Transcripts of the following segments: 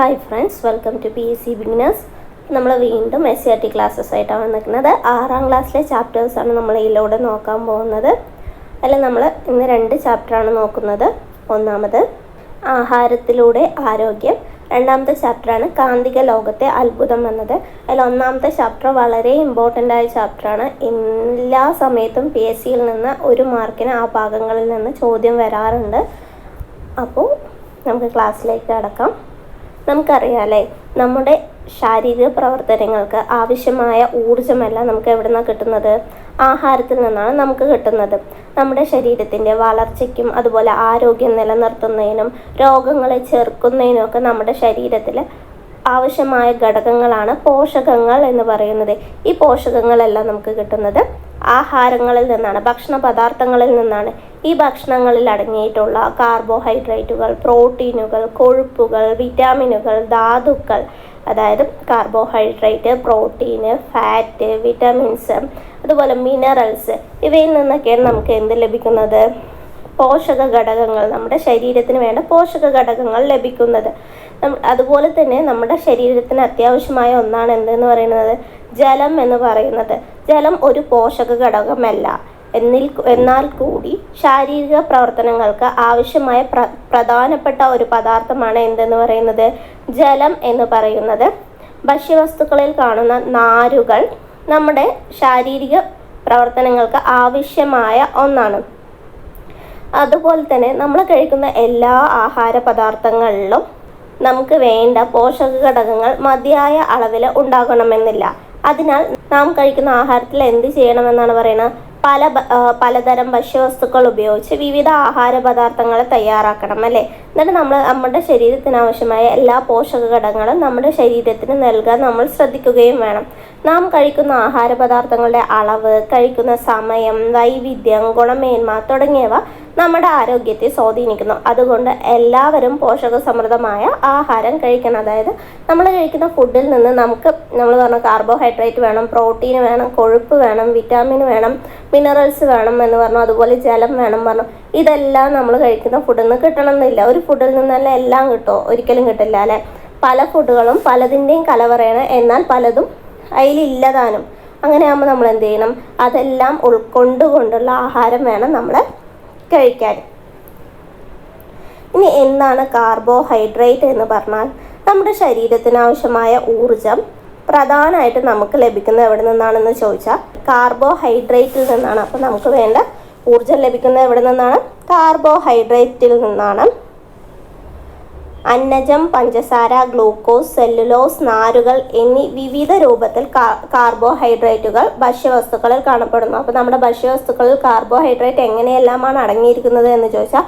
Hi friends, welcome to PSC beginners. നമ്മൾ വീണ്ടും SCRT classes ആയിട്ടാണ് വന്നിരിക്കുന്നത്. 6ാം ക്ലാസ്സിലെ ചാപ്റ്റേഴ്സാണ് നമ്മൾ ഇതിലൂടെ നോക്കാൻ പോകുന്നത്. അതിൽ നമ്മൾ ഇന്ന് 2 ചാപ്റ്ററാണ് നോക്കുന്നത്. ഒന്നാമത് ആഹാരത്തിലൂടെ ആരോഗ്യം, രണ്ടാമത്തെ ചാപ്റ്ററാണ് കാന്തിക ലോകത്തെ അത്ഭുതം എന്നത്. അതിൽ ഒന്നാമത്തെ ചാപ്റ്റർ വളരെ ഇമ്പോർട്ടൻ്റ് ആയ ചാപ്റ്ററാണ്. എല്ലാ സമയത്തും PSCയിൽ നിന്ന് 1 മാർക്കിന് ആ ഭാഗങ്ങളിൽ നിന്ന് ചോദ്യം വരാറുണ്ട്. അപ്പോൾ നമുക്ക് ക്ലാസ്സിലേക്ക് കടക്കാം. നമുക്കറിയാമല്ലേ, നമ്മുടെ ശാരീരിക പ്രവർത്തനങ്ങൾക്ക് ആവശ്യമായ ഊർജ്ജമെല്ലാം നമുക്ക് എവിടെ നിന്നാണ് കിട്ടുന്നത്? ആഹാരത്തിൽ നിന്നാണ് നമുക്ക് കിട്ടുന്നത്. നമ്മുടെ ശരീരത്തിൻ്റെ വളർച്ചയ്ക്കും അതുപോലെ ആരോഗ്യം നിലനിർത്തുന്നതിനും രോഗങ്ങളെ ചെറുക്കുന്നതിനുമൊക്കെ നമ്മുടെ ശരീരത്തിൽ ആവശ്യമായ ഘടകങ്ങളാണ് പോഷകങ്ങൾ എന്ന് പറയുന്നത്. ഈ പോഷകങ്ങളെല്ലാം നമുക്ക് കിട്ടുന്നത് ആഹാരങ്ങളിൽ നിന്നാണ്, ഭക്ഷണ പദാർത്ഥങ്ങളിൽ നിന്നാണ്. ഈ ഭക്ഷണങ്ങളിൽ അടങ്ങിയിട്ടുള്ള കാർബോഹൈഡ്രേറ്റുകൾ, പ്രോട്ടീനുകൾ, കൊഴുപ്പുകൾ, വിറ്റാമിനുകൾ, ധാതുക്കൾ, അതായത് കാർബോഹൈഡ്രേറ്റ്, പ്രോട്ടീന്, ഫാറ്റ്, വിറ്റാമിൻസ്, അതുപോലെ മിനറൽസ്, ഇവയിൽ നിന്നൊക്കെയാണ് നമുക്ക് എന്ത് ലഭിക്കുന്നത്? പോഷക ഘടകങ്ങൾ, നമ്മുടെ ശരീരത്തിന് വേണ്ട പോഷക ഘടകങ്ങൾ ലഭിക്കുന്നത്. അതുപോലെ തന്നെ നമ്മുടെ ശരീരത്തിന് അത്യാവശ്യമായ ഒന്നാണ് എന്തെന്ന് പറയുന്നത്? ജലം എന്ന് പറയുന്നത്. ജലം ഒരു പോഷക ഘടകമല്ല, എന്നാൽ കൂടി ശാരീരിക പ്രവർത്തനങ്ങൾക്ക് ആവശ്യമായ പ്രധാനപ്പെട്ട ഒരു പദാർത്ഥമാണ് എന്തെന്ന് പറയുന്നത്? ജലം എന്ന് പറയുന്നത്. ഭക്ഷ്യവസ്തുക്കളിൽ കാണുന്ന നാരുകൾ നമ്മുടെ ശാരീരിക പ്രവർത്തനങ്ങൾക്ക് ആവശ്യമായ ഒന്നാണ്. അതുപോലെ തന്നെ നമ്മൾ കഴിക്കുന്ന എല്ലാ ആഹാര പദാർത്ഥങ്ങളിലും നമുക്ക് വേണ്ട പോഷക ഘടകങ്ങൾ മതിയായ അളവിൽ ഉണ്ടാകണമെന്നില്ല. അതിനാൽ നാം കഴിക്കുന്ന ആഹാരത്തിൽ എന്ത് ചെയ്യണമെന്നാണ് പറയുന്നത്? പലതരം ഭക്ഷ്യവസ്തുക്കൾ ഉപയോഗിച്ച് വിവിധ ആഹാര പദാർത്ഥങ്ങൾ തയ്യാറാക്കണം, അല്ലേ? എന്നിട്ട് നമ്മുടെ ശരീരത്തിന് ആവശ്യമായ എല്ലാ പോഷക ഘടകങ്ങളും നമ്മുടെ ശരീരത്തിന് നൽകാൻ നമ്മൾ ശ്രദ്ധിക്കുകയും വേണം. നാം കഴിക്കുന്ന ആഹാര പദാർത്ഥങ്ങളുടെ അളവ്, കഴിക്കുന്ന സമയം, വൈവിധ്യം, ഗുണമേന്മ തുടങ്ങിയവ നമ്മുടെ ആരോഗ്യത്തെ സ്വാധീനിക്കുന്നു. അതുകൊണ്ട് എല്ലാവരും പോഷകസമൃദ്ധമായ ആഹാരം കഴിക്കണം. അതായത് നമ്മൾ കഴിക്കുന്ന ഫുഡിൽ നിന്ന് നമ്മൾ പറഞ്ഞ കാർബോഹൈഡ്രേറ്റ് വേണം, പ്രോട്ടീൻ വേണം, കൊഴുപ്പ് വേണം, വിറ്റാമിൻ വേണം, മിനറൽസ് വേണം എന്ന് പറഞ്ഞു, അതുപോലെ ജലം വേണം പറഞ്ഞു. ഇതെല്ലാം നമ്മൾ കഴിക്കുന്ന ഫുഡിൽ നിന്ന് കിട്ടണമെന്നില്ല. ഒരു ഫുഡിൽ നിന്നല്ല എല്ലാം കിട്ടുമോ? ഒരിക്കലും കിട്ടില്ല, അല്ലേ? പല ഫുഡുകളും പലതിൻ്റെയും കലവറയാണ്, എന്നാൽ പലതും അതിലില്ലതാനും. അങ്ങനെയാകുമ്പോൾ നമ്മൾ എന്ത് ചെയ്യണം? അതെല്ലാം ഉൾക്കൊണ്ടുകൊണ്ടുള്ള ആഹാരം വേണം നമ്മൾ കഴിക്കാൻ. ഇനി എന്താണ് കാർബോഹൈഡ്രേറ്റ് എന്ന് പറഞ്ഞാൽ? നമ്മുടെ ശരീരത്തിന് ആവശ്യമായ ഊർജം പ്രധാനമായിട്ട് നമുക്ക് ലഭിക്കുന്നത് എവിടെ നിന്നാണെന്ന് ചോദിച്ചാൽ കാർബോഹൈഡ്രേറ്റിൽ നിന്നാണ്. അപ്പോൾ നമുക്ക് വേണ്ട ഊർജം ലഭിക്കുന്നത് എവിടെ നിന്നാണ്? കാർബോഹൈഡ്രേറ്റിൽ നിന്നാണ്. അന്നജം, പഞ്ചസാര, ഗ്ലൂക്കോസ്, സെല്ലുലോസ്, നാരുകൾ എന്നീ വിവിധ രൂപത്തിൽ കാർബോഹൈഡ്രേറ്റുകൾ ഭക്ഷ്യവസ്തുക്കളിൽ കാണപ്പെടുന്നു. അപ്പോൾ നമ്മുടെ ഭക്ഷ്യവസ്തുക്കളിൽ കാർബോഹൈഡ്രേറ്റ് എങ്ങനെയെല്ലാമാണ് അടങ്ങിയിരിക്കുന്നത് എന്ന് ചോദിച്ചാൽ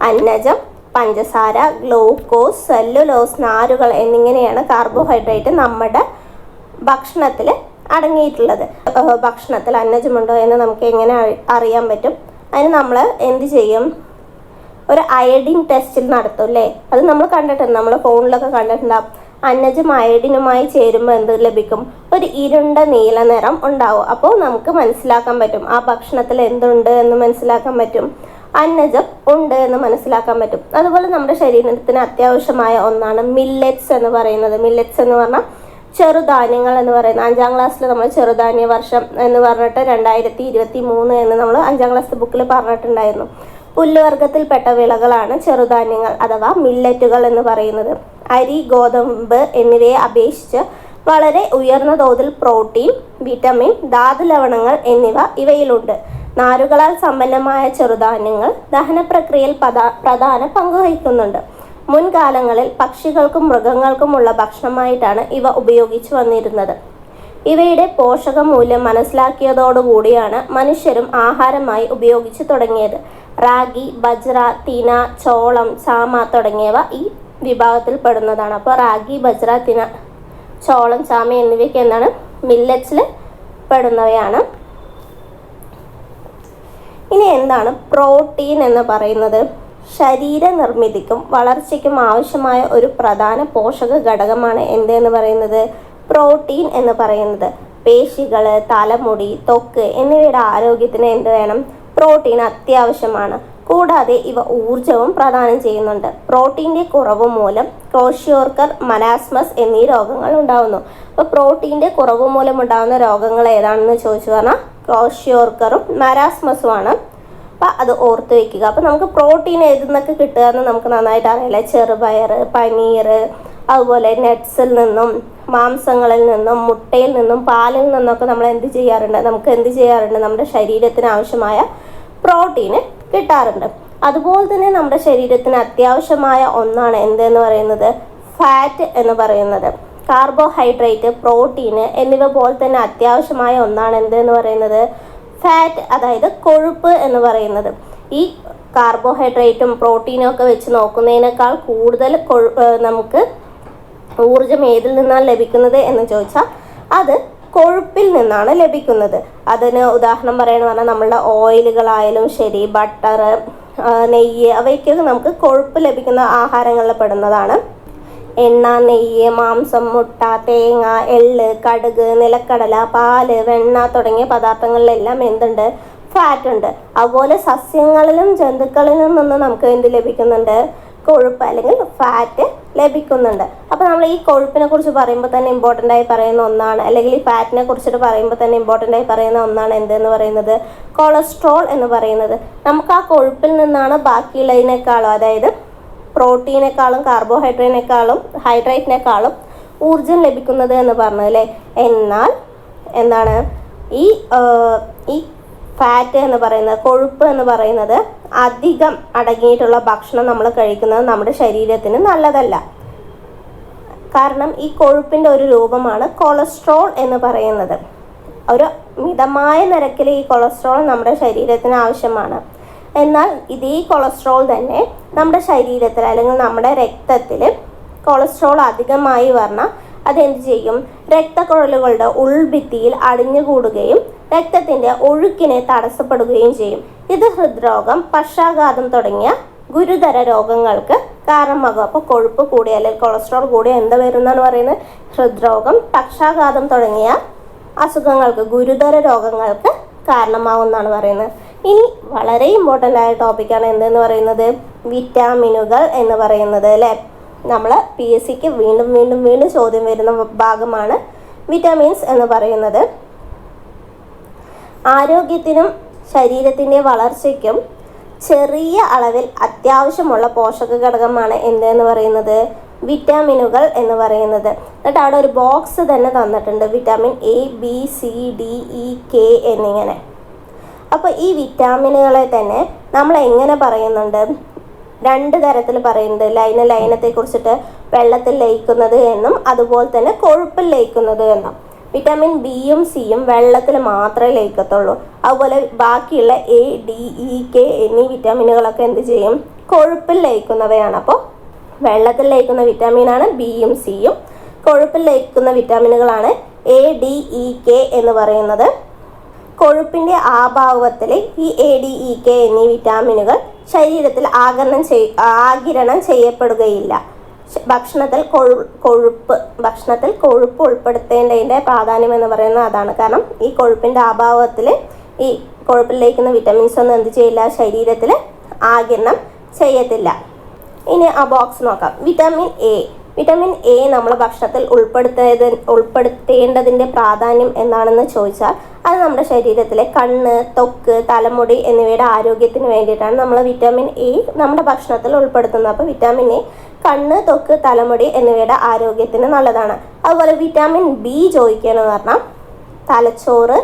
അന്നജം, പഞ്ചസാര, ഗ്ലൂക്കോസ്, സെല്ലുലോസ്, നാരുകൾ എന്നിങ്ങനെയാണ് കാർബോഹൈഡ്രേറ്റ് നമ്മുടെ ഭക്ഷണത്തിൽ അടങ്ങിയിട്ടുള്ളത്. ഭക്ഷണത്തിൽ അന്നജമുണ്ടോ എന്ന് നമുക്ക് എങ്ങനെ അറിയാൻ പറ്റും? അതിന് നമ്മൾ എന്ത് ചെയ്യും? ഒരു അയഡിൻ ടെസ്റ്റിൽ നടത്തും, അല്ലേ? അത് നമ്മൾ കണ്ടിട്ടുണ്ട്, നമ്മൾ ഫോണിലൊക്കെ കണ്ടിട്ടുണ്ടാവും. അന്നജം അയഡിനുമായി ചേരുമ്പോൾ എന്ത് ലഭിക്കും? ഒരു ഇരുണ്ട നീല നിറം ഉണ്ടാവും. അപ്പോൾ നമുക്ക് മനസ്സിലാക്കാൻ പറ്റും ആ ഭക്ഷണത്തിൽ എന്തുണ്ട് എന്ന് മനസ്സിലാക്കാൻ പറ്റും. അന്നജം ഉണ്ട് എന്ന് മനസ്സിലാക്കാൻ പറ്റും. അതുപോലെ നമ്മുടെ ശരീരത്തിന് അത്യാവശ്യമായ ഒന്നാണ് മില്ലറ്റ്സ് എന്ന് പറയുന്നത്. മില്ലറ്റ്സ് എന്ന് പറഞ്ഞാൽ ചെറുധാന്യങ്ങൾ എന്ന് പറയുന്നത്. 5ാം ക്ലാസ്സിൽ നമ്മൾ ചെറുധാന്യ വർഷം എന്ന് പറഞ്ഞിട്ട് 2023 എന്ന് നമ്മൾ 5ാം ക്ലാസ് ബുക്കിൽ പറഞ്ഞിട്ടുണ്ടായിരുന്നു. പുല്ലുവർഗത്തിൽപ്പെട്ട വിളകളാണ് ചെറുധാന്യങ്ങൾ അഥവാ മില്ലറ്റുകൾ എന്ന് പറയുന്നത്. അരി, ഗോതമ്പ് എന്നിവയെ അപേക്ഷിച്ച് വളരെ ഉയർന്ന തോതിൽ പ്രോട്ടീൻ, വിറ്റമിൻ, ധാതുലവണങ്ങൾ എന്നിവ ഇവയിലുണ്ട്. നാരുകളാൽ സമ്പന്നമായ ചെറുധാന്യങ്ങൾ ദഹനപ്രക്രിയയിൽ പ്രധാന പങ്ക് വഹിക്കുന്നുണ്ട്. മുൻകാലങ്ങളിൽ പക്ഷികൾക്കും മൃഗങ്ങൾക്കുമുള്ള ഭക്ഷണമായിട്ടാണ് ഇവ ഉപയോഗിച്ചു വന്നിരുന്നത്. ഇവയുടെ പോഷകമൂല്യം മനസ്സിലാക്കിയതോടുകൂടിയാണ് മനുഷ്യരും ആഹാരമായി ഉപയോഗിച്ചു തുടങ്ങിയത്. റാഗി, ബജ്ര, തിന, ചോളം, ചാമ തുടങ്ങിയവ ഈ വിഭാഗത്തിൽ പെടുന്നതാണ്. അപ്പോൾ റാഗി, ബജ്ര, തിന, ചോളം, ചാമ എന്നിവയ്ക്ക് എന്താണ്? മില്ലറ്റ്സിൽ പെടുന്നവയാണ്. ഇനി എന്താണ് പ്രോട്ടീൻ എന്ന് പറയുന്നത്? ശരീര നിർമ്മിതിക്കും വളർച്ചയ്ക്കും ആവശ്യമായ ഒരു പ്രധാന പോഷക ഘടകമാണ് എന്തെന്ന് പറയുന്നത്? പ്രോട്ടീൻ എന്ന് പറയുന്നത്. പേശികൾ, തലമുടി, ത്വക്ക് എന്നിവയുടെ ആരോഗ്യത്തിന് എന്ത് വേണം? പ്രോട്ടീൻ അത്യാവശ്യമാണ്. കൂടാതെ ഇവ ഊർജവും പ്രദാനം ചെയ്യുന്നുണ്ട്. പ്രോട്ടീൻ്റെ കുറവ് മൂലം ക്രോഷിയോർക്കർ, മരാസ്മസ് എന്നീ രോഗങ്ങൾ ഉണ്ടാകുന്നു. അപ്പോൾ പ്രോട്ടീൻ്റെ കുറവ് മൂലം ഉണ്ടാകുന്ന രോഗങ്ങൾ ഏതാണെന്ന് ചോദിച്ചു പറഞ്ഞാൽ ക്രോഷിയോർക്കറും മരാസ്മസുമാണ്. അപ്പോൾ അത് ഓർത്ത് വയ്ക്കുക. അപ്പോൾ നമുക്ക് പ്രോട്ടീൻ ഏതിൽ നിന്നൊക്കെ കിട്ടുക എന്ന് നമുക്ക് നന്നായിട്ട് അറിയില്ല. ചെറുപയർ, പനീർ, അതുപോലെ നട്ട്സിൽ നിന്നും, മാംസങ്ങളിൽ നിന്നും, മുട്ടയിൽ നിന്നും, പാലിൽ നിന്നൊക്കെ നമ്മൾ എന്ത് ചെയ്യാറുണ്ട്, നമ്മുടെ ശരീരത്തിന് ആവശ്യമായ പ്രോട്ടീന് കിട്ടാറുണ്ട്. അതുപോലെ തന്നെ നമ്മുടെ ശരീരത്തിന് അത്യാവശ്യമായ ഒന്നാണ് എന്തെന്ന് പറയുന്നത്, ഫാറ്റ് എന്ന് പറയുന്നത്. കാർബോഹൈഡ്രേറ്റ്, പ്രോട്ടീന് എന്നിവ പോലെ തന്നെ അത്യാവശ്യമായ ഒന്നാണ് എന്തെന്ന് പറയുന്നത്, ഫാറ്റ്, അതായത് കൊഴുപ്പ് എന്ന് പറയുന്നത്. ഈ കാർബോഹൈഡ്രേറ്റും പ്രോട്ടീനും ഒക്കെ വെച്ച് നോക്കുന്നതിനേക്കാൾ കൂടുതൽ നമുക്ക് ഊർജം ഏതിൽ നിന്നാണ് ലഭിക്കുന്നത് എന്ന് ചോദിച്ചാൽ അത് കൊഴുപ്പിൽ നിന്നാണ് ലഭിക്കുന്നത്. അതിന് ഉദാഹരണം പറയുകയെന്ന് പറഞ്ഞാൽ നമ്മളുടെ ഓയിലുകളായാലും ശരി, ബട്ടർ, നെയ്യ്, അവയ്ക്കൊക്കെ നമുക്ക് കൊഴുപ്പ് ലഭിക്കുന്ന ആഹാരങ്ങളിൽ പെടുന്നതാണ്. എണ്ണ, നെയ്യ്, മാംസം, മുട്ട, തേങ്ങ, എള്ള്, കടുക്, നിലക്കടല, പാല്, വെണ്ണ തുടങ്ങിയ പദാർത്ഥങ്ങളിലെല്ലാം എന്തുണ്ട്, ഫാറ്റ് ഉണ്ട്. അതുപോലെ സസ്യങ്ങളിലും ജന്തുക്കളിലും നിന്ന് നമുക്ക് എന്ത് ലഭിക്കുന്നുണ്ട്, കൊഴുപ്പ് അല്ലെങ്കിൽ ഫാറ്റ് ലഭിക്കുന്നുണ്ട്. അപ്പോൾ നമ്മൾ ഈ കൊഴുപ്പിനെ കുറിച്ച് പറയുമ്പോൾ തന്നെ ഇമ്പോർട്ടൻ്റ് ആയി പറയുന്ന ഒന്നാണ്, അല്ലെങ്കിൽ ഈ ഫാറ്റിനെ കുറിച്ചിട്ട് പറയുമ്പോൾ തന്നെ ഇമ്പോർട്ടൻ്റ് ആയി പറയുന്ന ഒന്നാണ് എന്തെന്ന് പറയുന്നത്, കൊളസ്ട്രോൾ എന്ന് പറയുന്നത്. നമുക്ക് ആ കൊഴുപ്പിൽ നിന്നാണ് ബാക്കിയുള്ളതിനേക്കാളും, അതായത് പ്രോട്ടീനേക്കാളും ഹൈഡ്രേറ്റിനേക്കാളും ഊർജം ലഭിക്കുന്നത് എന്ന് പറഞ്ഞതല്ലേ. എന്നാൽ എന്താണ് ഈ ഫാറ്റ് എന്ന് പറയുന്നത്, കൊഴുപ്പ് എന്ന് പറയുന്നത് അധികം അടങ്ങിയിട്ടുള്ള ഭക്ഷണം നമ്മൾ കഴിക്കുന്നത് നമ്മുടെ ശരീരത്തിന് നല്ലതല്ല. കാരണം ഈ കൊഴുപ്പിൻ്റെ ഒരു രൂപമാണ് കൊളസ്ട്രോൾ എന്ന് പറയുന്നത്. ഒരു മിതമായ നിരക്കിൽ ഈ കൊളസ്ട്രോൾ നമ്മുടെ ശരീരത്തിന് ആവശ്യമാണ്. എന്നാൽ ഇതേ കൊളസ്ട്രോൾ തന്നെ നമ്മുടെ ശരീരത്തിൽ അല്ലെങ്കിൽ നമ്മുടെ രക്തത്തിൽ കൊളസ്ട്രോൾ അധികമായി പറഞ്ഞാൽ അതെന്ത് ചെയ്യും, രക്തക്കുഴലുകളുടെ ഉൾഭിത്തിയിൽ അടിഞ്ഞുകൂടുകയും രക്തത്തിൻ്റെ ഒഴുക്കിനെ തടസ്സപ്പെടുകയും ചെയ്യും. ഇത് ഹൃദ്രോഗം, പക്ഷാഘാതം തുടങ്ങിയ ഗുരുതര രോഗങ്ങൾക്ക് കാരണമാകും. അപ്പോൾ കൊഴുപ്പ് കൂടിയ അല്ലെങ്കിൽ കൊളസ്ട്രോൾ കൂടിയ എന്താ വരുന്നതെന്ന് പറയുന്നത്, ഹൃദ്രോഗം, പക്ഷാഘാതം തുടങ്ങിയ അസുഖങ്ങൾക്ക്, ഗുരുതര രോഗങ്ങൾക്ക് കാരണമാകുമെന്നാണ് പറയുന്നത്. ഇനി വളരെ ഇമ്പോർട്ടൻ്റ് ആയ ടോപ്പിക്കാണ് എന്തെന്ന് പറയുന്നത്, വിറ്റാമിനുകൾ എന്ന് പറയുന്നത് അല്ലേ. നമ്മൾ PSCക്ക് വീണ്ടും ചോദ്യം വരുന്ന ഭാഗമാണ് വിറ്റാമിൻസ് എന്ന് പറയുന്നത്. ആരോഗ്യത്തിനും ശരീരത്തിൻ്റെ വളർച്ചയ്ക്കും ചെറിയ അളവിൽ അത്യാവശ്യമുള്ള പോഷക ഘടകമാണ് എന്തെന്ന് പറയുന്നത്, വിറ്റാമിനുകൾ എന്ന് പറയുന്നത്. എന്നിട്ട് അവിടെ ഒരു ബോക്സ് തന്നെ തന്നിട്ടുണ്ട്, vitamin A, B, C, D, E, K എന്നിങ്ങനെ. അപ്പോൾ ഈ വിറ്റാമിനുകളെ തന്നെ നമ്മൾ എങ്ങനെ പറയുന്നുണ്ട്, രണ്ട് തരത്തിൽ പറയുന്നുണ്ട്. ലയനത്തെക്കുറിച്ചിട്ട് വെള്ളത്തിൽ ലയിക്കുന്നത് എന്നും അതുപോലെ തന്നെ കൊഴുപ്പിൽ ലയിക്കുന്നത് എന്നും. വിറ്റാമിൻ ബിയും സിയും വെള്ളത്തിൽ മാത്രമേ ലയിക്കത്തുള്ളൂ. അതുപോലെ ബാക്കിയുള്ള A, D, E, K എന്നീ വിറ്റാമിനുകളൊക്കെ എന്ത് ചെയ്യും, കൊഴുപ്പിൽ ലയിക്കുന്നവയാണ്. അപ്പോൾ വെള്ളത്തിൽ ലയിക്കുന്ന വിറ്റാമിനാണ് ബിയും സിയും, കൊഴുപ്പിൽ ലയിക്കുന്ന വിറ്റാമിനുകളാണ് A, D, E, K എന്ന് പറയുന്നത്. കൊഴുപ്പിൻ്റെ ആഭാവത്തിൽ ഈ A, D, E, K എന്നീ വിറ്റാമിനുകൾ ശരീരത്തിൽ ആഗിരണം ചെയ്യപ്പെടുകയില്ല. ഭക്ഷണത്തിൽ കൊഴുപ്പ് ഉൾപ്പെടുത്തേണ്ടതിൻ്റെ പ്രാധാന്യം എന്ന് പറയുന്നത് അതാണ്. കാരണം ഈ കൊഴുപ്പിൻ്റെ അഭാവത്തിൽ ഈ കൊഴുപ്പിൽ ലയിക്കുന്ന വിറ്റമിൻസ് ഒന്നും എന്ത് ചെയ്യില്ല, ശരീരത്തിൽ ആഗിരണം ചെയ്യത്തില്ല. ഇനി ആ ബോക്സ് നോക്കാം. വിറ്റാമിൻ എ നമ്മൾ ഭക്ഷണത്തിൽ ഉൾപ്പെടുത്തേണ്ടതിൻ്റെ പ്രാധാന്യം എന്താണെന്ന് ചോദിച്ചാൽ അത് നമ്മുടെ ശരീരത്തിലെ കണ്ണ്, ത്വക്ക്, തലമുടി എന്നിവയുടെ ആരോഗ്യത്തിന് വേണ്ടിയിട്ടാണ് നമ്മൾ വിറ്റാമിൻ എ നമ്മുടെ ഭക്ഷണത്തിൽ ഉൾപ്പെടുത്തുന്നത്. അപ്പോൾ വിറ്റാമിൻ എ കണ്ണ്, ത്വക്ക്, തലമുടി എന്നിവയുടെ ആരോഗ്യത്തിന് നല്ലതാണ്. അതുപോലെ വിറ്റാമിൻ ബി ചോദിക്കുകയെന്ന് പറഞ്ഞാൽ തലച്ചോറ്,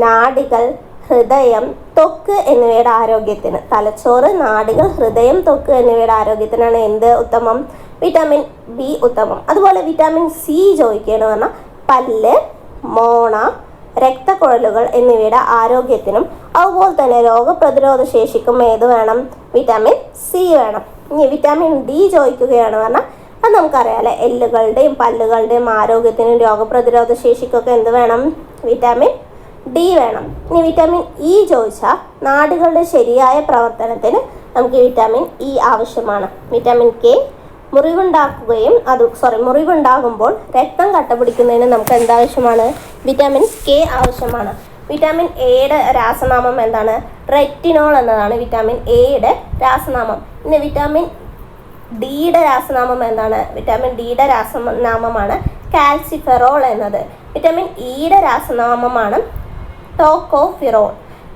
നാഡികൾ, ഹൃദയം, ത്വക്ക് എന്നിവയുടെ ആരോഗ്യത്തിന്, തലച്ചോറ്, നാഡികൾ, ഹൃദയം, ത്വക്ക് എന്നിവയുടെ ആരോഗ്യത്തിനാണ് എന്ത് ഉത്തമം, വിറ്റാമിൻ ബി ഉത്തമം. അതുപോലെ വിറ്റാമിൻ സി ചോദിക്കുകയെന്ന് പറഞ്ഞാൽ പല്ല്, മോണ, രക്തക്കുഴലുകൾ എന്നിവയുടെ ആരോഗ്യത്തിനും അതുപോലെ തന്നെ രോഗപ്രതിരോധ ശേഷിക്കും ഏത് വേണം, വിറ്റാമിൻ സി വേണം. ഇനി വിറ്റാമിൻ ഡി ചോദിക്കുകയാണ് പറഞ്ഞാൽ അത് നമുക്കറിയാമല്ലോ, എല്ലുകളുടെയും പല്ലുകളുടെയും ആരോഗ്യത്തിനും രോഗപ്രതിരോധ ശേഷിക്കൊക്കെ എന്ത് വേണം, വിറ്റാമിൻ ഡി വേണം. ഇനി വിറ്റാമിൻ ഇ ചോദിച്ചാൽ നാഡികളുടെ ശരിയായ പ്രവർത്തനത്തിന് നമുക്ക് വിറ്റാമിൻ ഇ ആവശ്യമാണ്. വിറ്റാമിൻ കെ മുറിവുണ്ടാകുമ്പോൾ രക്തം കട്ടപിടിക്കുന്നതിന് നമുക്ക് എന്താവശ്യമാണ്, വിറ്റാമിൻ കെ ആവശ്യമാണ്. വിറ്റാമിൻ എയുടെ രാസനാമം എന്താണ്? റെറ്റിനോൾ എന്നതാണ് വിറ്റാമിൻ എയുടെ രാസനാമം. ഇനി വിറ്റാമിൻ ഡിയുടെ രാസനാമം എന്താണ്? വിറ്റാമിൻ ഡിയുടെ രാസനാമമാണ് കാൽസിഫെറോൾ എന്നത്. വിറ്റാമിൻ ഇയുടെ രാസനാമമാണ് ടോക്കോഫിറോൾ.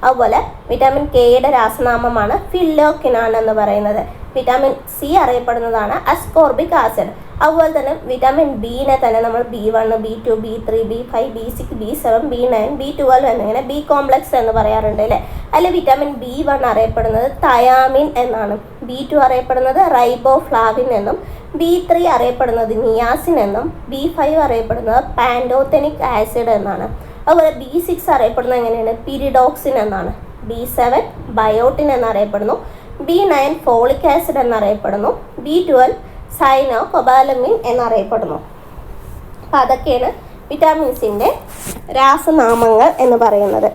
അതുപോലെ വിറ്റാമിൻ കെയുടെ രാസനാമമാണ് ഫില്ലോക്വിനാൻ എന്ന് പറയുന്നത്. വിറ്റാമിൻ സി അറിയപ്പെടുന്നതാണ് അസ്കോർബിക് ആസിഡ്. അതുപോലെ തന്നെ വിറ്റാമിൻ ബിനെ തന്നെ നമ്മൾ B1, B2, B3, B5, B6, B7, B9, B12 എന്നിങ്ങനെ ബി കോംപ്ലക്സ് എന്ന് പറയാറുണ്ട് അല്ലേ. അതിൽ വിറ്റാമിൻ B1 അറിയപ്പെടുന്നത് തയാമിൻ എന്നാണ്, B2 അറിയപ്പെടുന്നത് റൈബോഫ്ലാവിൻ എന്നും, B3 അറിയപ്പെടുന്നത് നിയാസിൻ എന്നും, B5 അറിയപ്പെടുന്നത് പാൻറ്റോതെനിക് ആസിഡ് എന്നാണ്. അതുപോലെ B6 അറിയപ്പെടുന്നത് എങ്ങനെയാണ്? പിരിഡോക്സിൻ എന്നാണ്. B7 ബയോട്ടിൻ എന്നറിയപ്പെടുന്നു. B9 ഫോളിക് ആസിഡ് എന്നറിയപ്പെടുന്നു. B12 സൈനോകൊബാലമിൻ എന്നറിയപ്പെടുന്നു. അപ്പോൾ അതൊക്കെയാണ് വിറ്റാമിൻസിൻ്റെ രാസനാമങ്ങൾ എന്ന് പറയുന്നത്.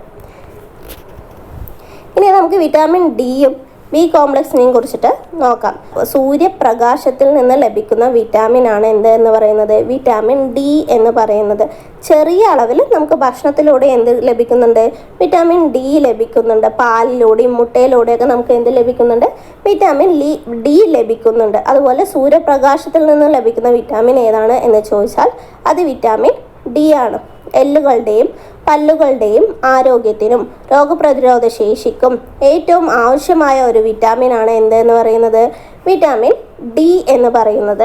ഇനി നമുക്ക് വിറ്റാമിൻ ഡിയും ബി കോംപ്ലക്സിനെയും കുറിച്ചിട്ട് നോക്കാം. സൂര്യപ്രകാശത്തിൽ നിന്ന് ലഭിക്കുന്ന വിറ്റാമിൻ ആണ് എന്ത് എന്ന് പറയുന്നത്? വിറ്റാമിൻ ഡി എന്ന് പറയുന്നത്. ചെറിയ അളവിൽ നമുക്ക് ഭക്ഷണത്തിലൂടെ എന്ത് ലഭിക്കുന്നുണ്ട്? വിറ്റാമിൻ ഡി ലഭിക്കുന്നുണ്ട്. പാലിലൂടെയും മുട്ടയിലൂടെയൊക്കെ നമുക്ക് എന്ത് ലഭിക്കുന്നുണ്ട്? വിറ്റാമിൻ ഡി ലഭിക്കുന്നുണ്ട്. അതുപോലെ സൂര്യപ്രകാശത്തിൽ നിന്ന് ലഭിക്കുന്ന വിറ്റാമിൻ ഏതാണ് എന്ന് ചോദിച്ചാൽ അത് വിറ്റാമിൻ ഡി ആണ്. എല്ലുകളുടെയും പല്ലുകളുടെയും ആരോഗ്യത്തിനും രോഗപ്രതിരോധ ശേഷിക്കും ഏറ്റവും ആവശ്യമായ ഒരു വിറ്റാമിൻ ആണ് എന്തെന്ന് പറയുന്നത്? വിറ്റാമിൻ ഡി എന്ന് പറയുന്നത്.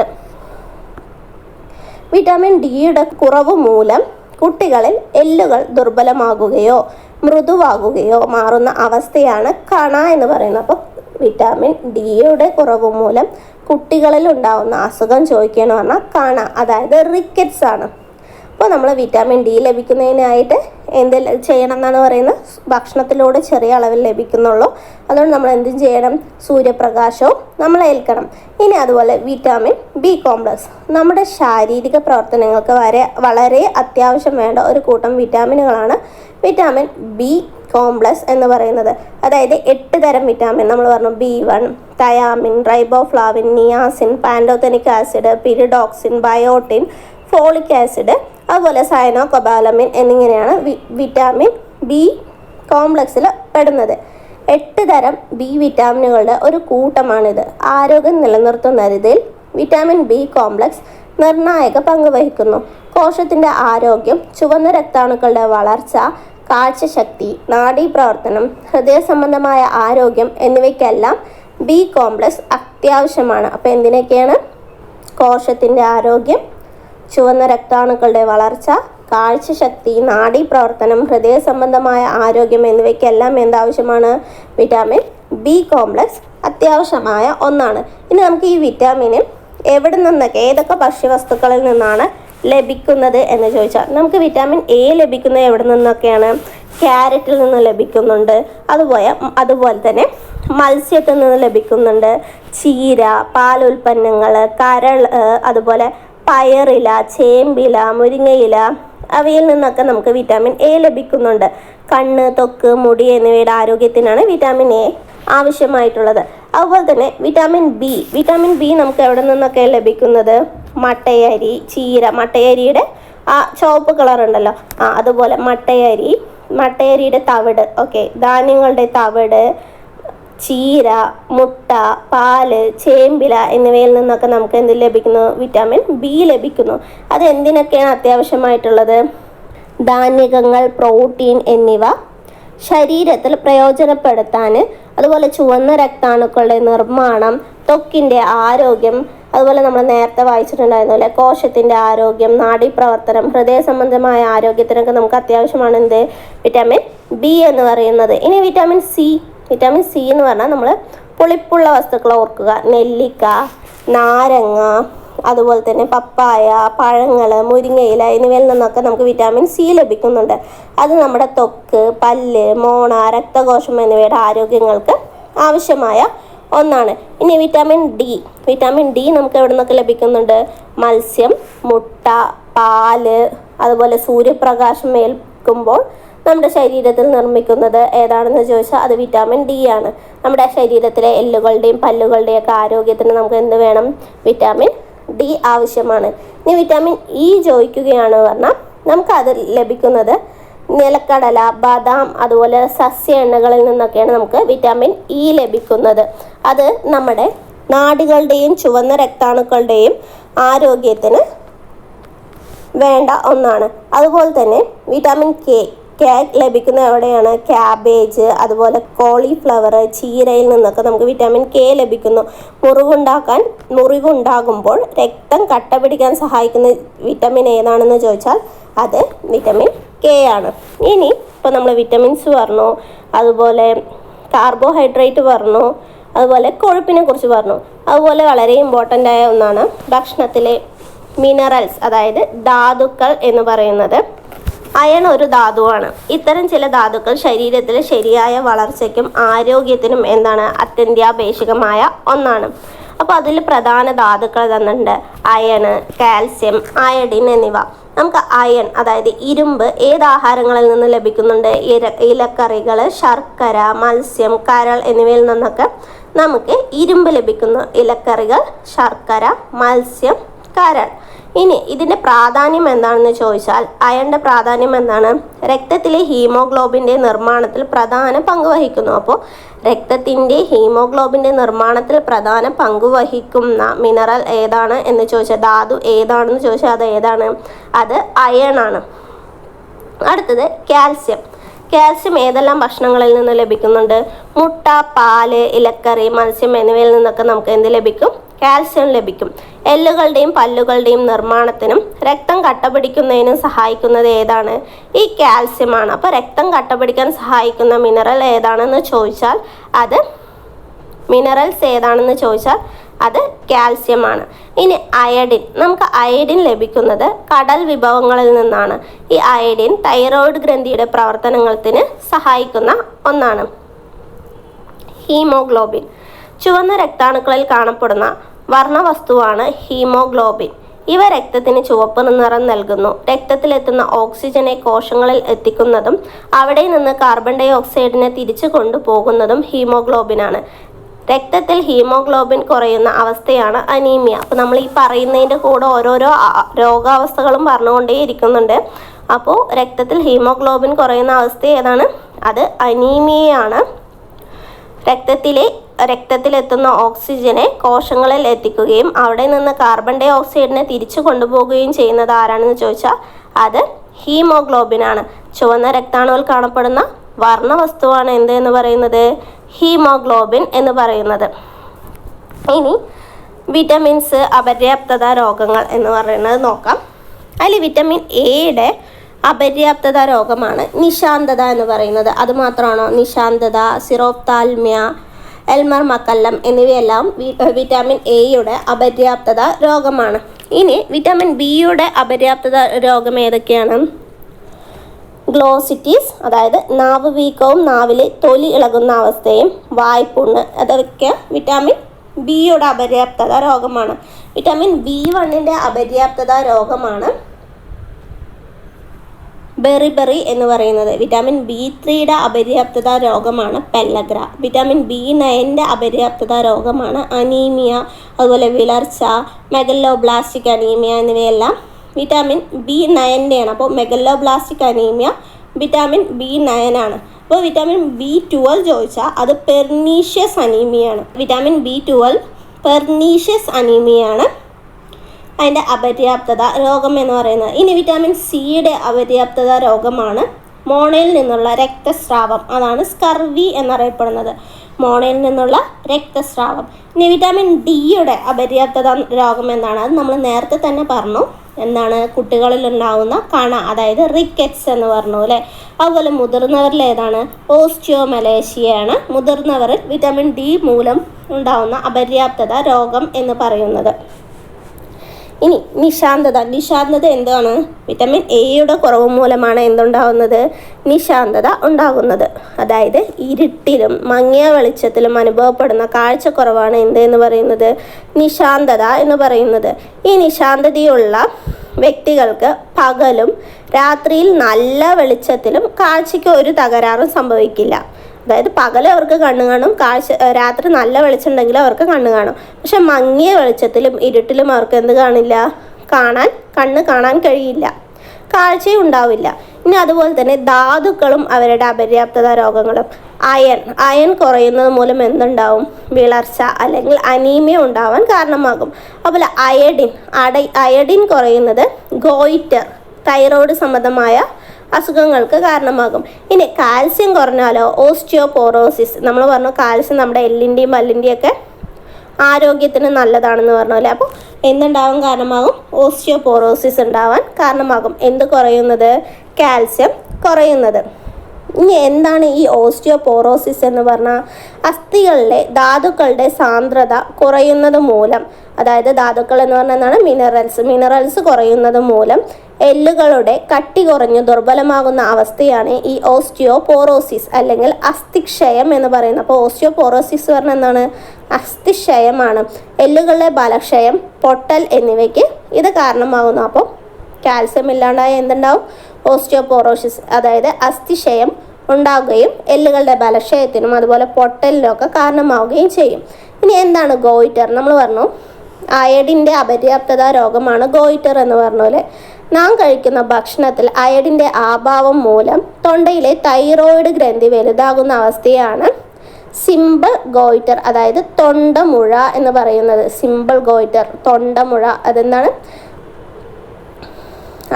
വിറ്റാമിൻ ഡിയുടെ കുറവ് മൂലം കുട്ടികളിൽ എല്ലുകൾ ദുർബലമാകുകയോ മൃദുവാകുകയോ മാറുന്ന അവസ്ഥയാണ് കണ എന്ന് പറയുന്നത്. അപ്പോൾ വിറ്റാമിൻ ഡിയുടെ കുറവ് മൂലം കുട്ടികളിൽ ഉണ്ടാകുന്ന അസുഖം ചോദിക്കുകയെന്ന് പറഞ്ഞാൽ കണ, അതായത് റിക്കറ്റ്സ് ആണ്. അപ്പോൾ നമ്മൾ വിറ്റാമിൻ ഡി ലഭിക്കുന്നതിനായിട്ട് എന്ത് ചെയ്യണം എന്നാണ് പറയുന്നത്? ഭക്ഷണത്തിലൂടെ ചെറിയ അളവിൽ ലഭിക്കുന്നുള്ളൂ. അതുകൊണ്ട് നമ്മൾ എന്തും ചെയ്യണം? സൂര്യപ്രകാശവും നമ്മൾ ഏൽക്കണം. ഇനി അതുപോലെ വിറ്റാമിൻ ബി കോംപ്ലക്സ് നമ്മുടെ ശാരീരിക പ്രവർത്തനങ്ങൾക്ക് വളരെ അത്യാവശ്യം വേണ്ട ഒരു കൂട്ടം വിറ്റാമിനുകളാണ് വിറ്റാമിൻ ബി കോംപ്ലക്സ് എന്ന് പറയുന്നത്. അതായത് 8 തരം വിറ്റാമിൻ നമ്മൾ പറഞ്ഞു. B1 thiamine, riboflavin, niacin, pantothenic acid, pyridoxine, biotin, folic acid, അതുപോലെ സൈനോകൊബാലമിൻ എന്നിങ്ങനെയാണ് വിറ്റാമിൻ ബി കോംപ്ലക്സിൽ പെടുന്നത്. 8 തരം ബി വിറ്റാമിനുകളുടെ ഒരു കൂട്ടമാണിത്. ആരോഗ്യം നിലനിർത്തുന്നതിൽ വിറ്റാമിൻ ബി കോംപ്ലക്സ് നിർണായക പങ്ക് വഹിക്കുന്നു. കോശത്തിൻ്റെ ആരോഗ്യം, ചുവന്ന രക്താണുക്കളുടെ വളർച്ച, കാഴ്ചശക്തി, നാഡീപ്രവർത്തനം, ഹൃദയ സംബന്ധമായ ആരോഗ്യം എന്നിവയ്ക്കെല്ലാം ബി കോംപ്ലക്സ് അത്യാവശ്യമാണ്. അപ്പോൾ എന്തിനൊക്കെയാണ്? കോശത്തിൻ്റെ ആരോഗ്യം, ചുവന്ന രക്താണുക്കളുടെ വളർച്ച, കാഴ്ചശക്തി, നാഡീപ്രവർത്തനം, ഹൃദയ സംബന്ധമായ ആരോഗ്യം എന്നിവയ്ക്കെല്ലാം എന്താവശ്യമാണ്? വിറ്റാമിൻ ബി കോംപ്ലക്സ് അത്യാവശ്യമായ ഒന്നാണ്. ഇനി നമുക്ക് ഈ വിറ്റാമിന് എവിടെ നിന്നൊക്കെ, ഏതൊക്കെ ഭക്ഷ്യവസ്തുക്കളിൽ നിന്നാണ് ലഭിക്കുന്നത് എന്ന് ചോദിച്ചാൽ നമുക്ക് വിറ്റാമിൻ എ ലഭിക്കുന്നത് എവിടെ നിന്നൊക്കെയാണ്? ക്യാരറ്റിൽ നിന്ന് ലഭിക്കുന്നുണ്ട്. അതുപോലെ തന്നെ മത്സ്യത്തിൽ നിന്ന് ലഭിക്കുന്നുണ്ട്. ചീര, പാലുൽപ്പന്നങ്ങൾ, കരൾ, അതുപോലെ പയറില, ചേമ്പില, മുരിങ്ങയില, അവയിൽ നിന്നൊക്കെ നമുക്ക് വിറ്റാമിൻ എ ലഭിക്കുന്നുണ്ട്. കണ്ണ്, ത്വക്ക്, മുടി എന്നിവയുടെ ആരോഗ്യത്തിനാണ് വിറ്റാമിൻ എ ആവശ്യമായിട്ടുള്ളത്. അതുപോലെ തന്നെ വിറ്റാമിൻ ബി നമുക്ക് എവിടെ നിന്നൊക്കെ ലഭിക്കുന്നത്? മട്ടയരി, ചീര, മട്ടയരിയുടെ ആ ചുവപ്പ് കളർ ഉണ്ടല്ലോ, അതുപോലെ മട്ടയരിയുടെ തവിട്, ധാന്യങ്ങളുടെ തവിട്, ചീര, മുട്ട, പാല്, ചേമ്പില എന്നിവയിൽ നിന്നൊക്കെ നമുക്ക് എന്ത് ലഭിക്കുന്നു? വിറ്റാമിൻ ബി ലഭിക്കുന്നു. അത് എന്തിനൊക്കെയാണ് അത്യാവശ്യമായിട്ടുള്ളത്? ധാന്യങ്ങൾ, പ്രോട്ടീൻ എന്നിവ ശരീരത്തിൽ പ്രയോജനപ്പെടുത്താൻ, അതുപോലെ ചുവന്ന രക്താണുക്കളുടെ നിർമ്മാണം, ത്വക്കിൻ്റെ ആരോഗ്യം, അതുപോലെ നമ്മൾ നേരത്തെ വായിച്ചിട്ടുണ്ടായിരുന്നല്ലേ കോശത്തിൻ്റെ ആരോഗ്യം, നാഡീപ്രവർത്തനം, ഹൃദയ സംബന്ധമായ ആരോഗ്യത്തിനൊക്കെ നമുക്ക് അത്യാവശ്യമാണ് എന്ത്? വിറ്റാമിൻ ബി എന്ന് പറയുന്നത്. ഇനി വിറ്റാമിൻ സി എന്ന് പറഞ്ഞാൽ നമ്മൾ പുളിപ്പുള്ള വസ്തുക്കൾ ഓർക്കുക. നെല്ലിക്ക, നാരങ്ങ, അതുപോലെ തന്നെ പപ്പായ, പഴങ്ങൾ, മുരിങ്ങയില എന്നിവയിൽ നിന്നൊക്കെ നമുക്ക് വിറ്റാമിൻ സി ലഭിക്കുന്നുണ്ട്. അത് നമ്മുടെ ത്വക്ക്, പല്ല്, മോണ, രക്തകോശം എന്നിവയുടെ ആരോഗ്യങ്ങൾക്ക് ആവശ്യമായ ഒന്നാണ്. ഇനി വിറ്റാമിൻ ഡി നമുക്ക് എവിടെ നിന്നൊക്കെ ലഭിക്കുന്നുണ്ട്? മത്സ്യം, മുട്ട, പാല്, അതുപോലെ സൂര്യപ്രകാശം ഏൽക്കുമ്പോൾ നമ്മുടെ ശരീരത്തിൽ നിർമ്മിക്കുന്നത് ഏതാണെന്ന് ചോദിച്ചാൽ അത് വിറ്റാമിൻ ഡി ആണ്. നമ്മുടെ ശരീരത്തിലെ എല്ലുകളുടെയും പല്ലുകളുടെയും ഒക്കെ ആരോഗ്യത്തിന് നമുക്ക് എന്ത് വേണം? വിറ്റാമിൻ ഡി ആവശ്യമാണ്. ഇനി വിറ്റാമിൻ ഇ ചോദിക്കുകയാണ് പറഞ്ഞാൽ നമുക്കത് ലഭിക്കുന്നത് നിലക്കടല, ബദാം, അതുപോലെ സസ്യ എണ്ണകളിൽ നിന്നൊക്കെയാണ് നമുക്ക് വിറ്റാമിൻ ഇ ലഭിക്കുന്നത്. അത് നമ്മുടെ നാഡികളുടെയും ചുവന്ന രക്താണുക്കളുടെയും ആരോഗ്യത്തിന് വേണ്ട ഒന്നാണ്. അതുപോലെ തന്നെ വിറ്റാമിൻ കെ ലഭിക്കുന്ന എവിടെയാണ്? ക്യാബേജ്, അതുപോലെ കോളിഫ്ലവർ, ചീരയിൽ നിന്നൊക്കെ നമുക്ക് വിറ്റാമിൻ കെ ലഭിക്കുന്നു. മുറിവുണ്ടാകുമ്പോൾ രക്തം കട്ട പിടിക്കാൻ സഹായിക്കുന്ന വിറ്റാമിൻ ഏതാണെന്ന് ചോദിച്ചാൽ അത് വിറ്റാമിൻ കെ ആണ്. ഇനി ഇപ്പോൾ നമ്മൾ വിറ്റമിൻസ് പറഞ്ഞു, അതുപോലെ കാർബോഹൈഡ്രേറ്റ് പറഞ്ഞു, അതുപോലെ കൊഴുപ്പിനെ കുറിച്ച് പറഞ്ഞു. അതുപോലെ വളരെ ഇമ്പോർട്ടൻ്റ് ആയ ഒന്നാണ് ഭക്ഷണത്തിലെ മിനറൽസ്, അതായത് ധാതുക്കൾ എന്ന് പറയുന്നത്. അയൺ ഒരു ധാതുവാണ്. ഇത്തരം ചില ധാതുക്കൾ ശരീരത്തിലെ ശരിയായ വളർച്ചയ്ക്കും ആരോഗ്യത്തിനും അത്യന്താപേക്ഷികമായ ഒന്നാണ്. അപ്പോൾ അതിൽ പ്രധാന ധാതുക്കൾ തന്നിട്ടുണ്ട്: അയൺ, കാൽസ്യം, അയഡിൻ എന്നിവ. നമുക്ക് അയൺ, അതായത് ഇരുമ്പ്, ഏത് ആഹാരങ്ങളിൽ നിന്ന് ലഭിക്കുന്നുണ്ട്? ഇലക്കറികൾ, ശർക്കര, മത്സ്യം, കരൾ എന്നിവയിൽ നിന്നൊക്കെ നമുക്ക് ഇരുമ്പ് ലഭിക്കുന്നു. ഇലക്കറികൾ, ശർക്കര, മത്സ്യം, കരൾ. ഇനി ഇതിൻ്റെ പ്രാധാന്യം എന്താണെന്ന് ചോദിച്ചാൽ അയണിൻ്റെ പ്രാധാന്യം എന്താണ്? രക്തത്തിലെ ഹീമോഗ്ലോബിൻ്റെ നിർമ്മാണത്തിൽ പ്രധാന പങ്ക് വഹിക്കുന്നു. അപ്പോൾ രക്തത്തിൻ്റെ ഹീമോഗ്ലോബിൻ്റെ നിർമ്മാണത്തിൽ പ്രധാന പങ്ക് വഹിക്കുന്ന മിനറൽ ഏതാണ് എന്ന് ചോദിച്ചാൽ, ധാതു ഏതാണെന്ന് ചോദിച്ചാൽ അത് ഏതാണ്? അത് അയൺ ആണ്. അടുത്തത് കാൽസ്യം. കാൽസ്യം ഏതെല്ലാം ഭക്ഷണങ്ങളിൽ നിന്ന് ലഭിക്കുന്നുണ്ട്? മുട്ട, പാല്, ഇലക്കറി, മത്സ്യം എന്നിവയിൽ നിന്നൊക്കെ നമുക്ക് എന്ത് ലഭിക്കും? കാൽസ്യം ലഭിക്കും. എല്ലുകളുടെയും പല്ലുകളുടെയും നിർമ്മാണത്തിനും രക്തം കട്ടപിടിക്കുന്നതിനും സഹായിക്കുന്നത് ഏതാണ്? ഈ കാൽസ്യമാണ്. അപ്പോൾ രക്തം കട്ടപിടിക്കാൻ സഹായിക്കുന്ന മിനറൽ ഏതാണെന്ന് ചോദിച്ചാൽ അത് അത് കാൽസ്യമാണ്. ഇനി അയഡിൻ. നമുക്ക് അയഡിൻ ലഭിക്കുന്നത് കടൽ വിഭവങ്ങളിൽ നിന്നാണ്. ഈ അയഡിൻ തൈറോയ്ഡ് ഗ്രന്ഥിയുടെ പ്രവർത്തനത്തിന് സഹായിക്കുന്ന ഒന്നാണ്. ഹീമോഗ്ലോബിൻ. ചുവന്ന രക്താണുക്കളിൽ കാണപ്പെടുന്ന വർണ്ണവസ്തുവാണ് ഹീമോഗ്ലോബിൻ. ഇവ രക്തത്തിന് ചുവപ്പ് നിറം നൽകുന്നു. രക്തത്തിലെത്തുന്ന ഓക്സിജനെ കോശങ്ങളിൽ എത്തിക്കുന്നതും അവിടെ നിന്ന് കാർബൺ ഡൈ ഓക്സൈഡിനെ തിരിച്ചു കൊണ്ടുപോകുന്നതും ഹീമോഗ്ലോബിനാണ്. രക്തത്തിൽ ഹീമോഗ്ലോബിൻ കുറയുന്ന അവസ്ഥയാണ് അനീമിയ. അപ്പോൾ നമ്മൾ ഈ പറയുന്നതിൻ്റെ കൂടെ ഓരോരോ രോഗാവസ്ഥകളും പറഞ്ഞുകൊണ്ടേ ഇരിക്കുന്നുണ്ട്. അപ്പോൾ രക്തത്തിൽ ഹീമോഗ്ലോബിൻ കുറയുന്ന അവസ്ഥ ഏതാണ്? അത് അനീമിയയാണ്. രക്തത്തിലെത്തുന്ന ഓക്സിജനെ കോശങ്ങളിൽ എത്തിക്കുകയും അവിടെ നിന്ന് കാർബൺ ഡൈ ഓക്സൈഡിനെ തിരിച്ചു കൊണ്ടുപോകുകയും ചെയ്യുന്നത് ആരാണെന്ന് ചോദിച്ചാൽ അത് ഹീമോഗ്ലോബിനാണ്. ചുവന്ന രക്താണുവിൽ കാണപ്പെടുന്ന വർണ്ണവസ്തുവാണ് എന്ത് എന്ന് പറയുന്നത്? ഹീമോഗ്ലോബിൻ എന്ന് പറയുന്നത്. ഇനി വിറ്റമിൻസ്, അപര്യാപ്തത രോഗങ്ങൾ എന്ന് പറയുന്നത് നോക്കാം. അതിൽ വിറ്റമിൻ എയുടെ അപര്യാപ്തത രോഗമാണ് നിശാന്തത എന്ന് പറയുന്നത്. അതുമാത്രമാണോ? നിശാന്തത, സിറോപ്താൽമിയ, എൽമർ മക്കല്ലം എന്നിവയെല്ലാം വിറ്റാമിൻ എയുടെ അപര്യാപ്തത രോഗമാണ്. ഇനി വിറ്റാമിൻ ബിയുടെ അപര്യാപ്തത രോഗം ഏതൊക്കെയാണ്? ഗ്ലോസിറ്റീസ്, അതായത് നാവ് വീക്കവും നാവിൽ തൊലി ഇളകുന്ന അവസ്ഥയും വായ്പുണ്ണ്, അതൊക്കെ വിറ്റാമിൻ ബിയുടെ അപര്യാപ്തത രോഗമാണ്. വിറ്റാമിൻ B1ൻ്റെ അപര്യാപ്തത രോഗമാണ് ബെറിബെറി എന്ന് പറയുന്നത്. വിറ്റാമിൻ B3യുടെ അപര്യാപ്തത രോഗമാണ് പെല്ലഗ്ര. വിറ്റാമിൻ B9ൻ്റെ അപര്യാപ്തത രോഗമാണ് അനീമിയ, അതുപോലെ വിളർച്ച, മെഗലോബ്ലാസ്റ്റിക് അനീമിയ എന്നിവയെല്ലാം വിറ്റാമിൻ B9ൻ്റെയാണ്. അപ്പോൾ മെഗലോബ്ലാസ്റ്റിക് അനീമിയ വിറ്റാമിൻ B9 ആണ്. അപ്പോൾ വിറ്റാമിൻ B12 ചോദിച്ചാൽ അത് പെർനീഷ്യസ് അനീമിയാണ്. വിറ്റാമിൻ B12 പെർനീഷ്യസ് അനീമിയാണ് അതിൻ്റെ അപര്യാപ്തത രോഗം എന്ന് പറയുന്നത്. ഇനി വിറ്റാമിൻ സിയുടെ അപര്യാപ്തത രോഗമാണ് മോണയിൽ നിന്നുള്ള രക്തസ്രാവം. അതാണ് സ്കർവി എന്നറിയപ്പെടുന്നത്, മോണയിൽ നിന്നുള്ള രക്തസ്രാവം. ഇനി വിറ്റാമിൻ ഡിയുടെ അപര്യാപ്തത രോഗം എന്താണ്? അത് നമ്മൾ നേരത്തെ തന്നെ പറഞ്ഞു. എന്താണ്? കുട്ടികളിൽ ഉണ്ടാകുന്ന കണ, അതായത് റിക്കറ്റ്സ് എന്ന് പറഞ്ഞു അല്ലേ. അതുപോലെ മുതിർന്നവരിൽ ഏതാണ്? ഓസ്റ്റിയോമലേഷ്യയാണ് മുതിർന്നവരിൽ വിറ്റാമിൻ ഡി മൂലം ഉണ്ടാകുന്ന അപര്യാപ്തത രോഗം എന്ന് പറയുന്നത്. ഇനി നിശാന്തത എന്താണ്? വിറ്റാമിൻ എയുടെ കുറവ് മൂലമാണ് എന്തുണ്ടാകുന്നത്? നിശാന്തത ഉണ്ടാകുന്നത്. അതായത് ഇരുട്ടിലും മങ്ങിയ വെളിച്ചത്തിലും അനുഭവപ്പെടുന്ന കാഴ്ചക്കുറവാണ് എന്തെന്ന് പറയുന്നത്? നിശാന്തത എന്ന് പറയുന്നത്. ഈ നിശാന്തതയുള്ള വ്യക്തികൾക്ക് പകലും രാത്രിയിൽ നല്ല വെളിച്ചത്തിലും കാഴ്ചയ്ക്ക് ഒരു തകരാറും സംഭവിക്കില്ല. അതായത് പകല് അവർക്ക് കണ്ണ് കാണും, രാത്രി നല്ല വെളിച്ചമുണ്ടെങ്കിൽ അവർക്ക് കണ്ണ് കാണും. പക്ഷെ മങ്ങിയ വെളിച്ചത്തിലും ഇരുട്ടിലും അവർക്ക് എന്ത് കാണില്ല? കണ്ണ് കാണാൻ കഴിയില്ല, കാഴ്ചയും ഉണ്ടാവില്ല. ഇനി അതുപോലെ തന്നെ ധാതുക്കളും അവരുടെ അപര്യാപ്തത രോഗങ്ങളും. അയൺ കുറയുന്നത് മൂലം എന്തുണ്ടാവും? വിളർച്ച അല്ലെങ്കിൽ അനീമിയ ഉണ്ടാവാൻ കാരണമാകും. അതുപോലെ അയഡിൻ കുറയുന്നത് ഗോയിറ്റർ, തൈറോയ്ഡ് സംബന്ധമായ അസുഖങ്ങൾക്ക് കാരണമാകും. ഇനി കാൽസ്യം കുറഞ്ഞാലോ? ഓസ്റ്റിയോപോറോസിസ്. നമ്മൾ പറഞ്ഞു കാൽസ്യം നമ്മുടെ എല്ലിൻ്റെയും പല്ലിൻ്റെയും ഒക്കെ ആരോഗ്യത്തിന് നല്ലതാണെന്ന് പറഞ്ഞല്ലേ. അപ്പോൾ എന്തുണ്ടാവാൻ കാരണമാകും? ഓസ്റ്റിയോപോറോസിസ് ഉണ്ടാവാൻ കാരണമാകും. എന്ത് കുറയുന്നത്? കാൽസ്യം കുറയുന്നത്. ഇനി എന്താണ് ഈ ഓസ്റ്റിയോപോറോസിസ് എന്ന് പറഞ്ഞാൽ? അസ്ഥികളിലെ ധാതുക്കളുടെ സാന്ദ്രത കുറയുന്നത് മൂലം, അതായത് ധാതുക്കൾ എന്ന് പറഞ്ഞാൽ എന്താണ്? മിനറൽസ് കുറയുന്നത് മൂലം എല്ലുകളുടെ കട്ടി കുറഞ്ഞു ദുർബലമാകുന്ന അവസ്ഥയാണ് ഈ ഓസ്റ്റിയോപോറോസിസ് അല്ലെങ്കിൽ അസ്ഥിക്ഷയം എന്ന് പറയുന്നത്. അപ്പോൾ ഓസ്റ്റിയോപോറോസിസ് പറഞ്ഞാൽ എന്താണ്? അസ്ഥിക്ഷയമാണ്. എല്ലുകളുടെ ബലക്ഷയം, പൊട്ടൽ എന്നിവയ്ക്ക് ഇത് കാരണമാകുന്നു. അപ്പോൾ കാൽസ്യം ഇല്ലാണ്ടായ എന്തുണ്ടാവും? ഓസ്റ്റിയോപോറോസിസ്, അതായത് അസ്ഥിക്ഷയം ഉണ്ടാവുകയും എല്ലുകളുടെ ബലക്ഷയത്തിനും അതുപോലെ പൊട്ടലിനൊക്കെ കാരണമാവുകയും ചെയ്യും. ഇനി എന്താണ് ഗോയിറ്റർ? നമ്മൾ പറഞ്ഞു അയഡിൻ്റെ അപര്യാപ്തത രോഗമാണ് ഗോയിറ്റർ എന്ന് പറഞ്ഞ പോലെ. നാം കഴിക്കുന്ന ഭക്ഷണത്തിൽ അയഡിൻ്റെ അഭാവം മൂലം തൊണ്ടയിലെ തൈറോയിഡ് ഗ്രന്ഥി വലുതാകുന്ന അവസ്ഥയാണ് സിമ്പിൾ ഗോയിറ്റർ, അതായത് തൊണ്ടമുഴ എന്ന് പറയുന്നത്. സിമ്പിൾ ഗോയിറ്റർ, തൊണ്ടമുഴ. അതെന്താണ്?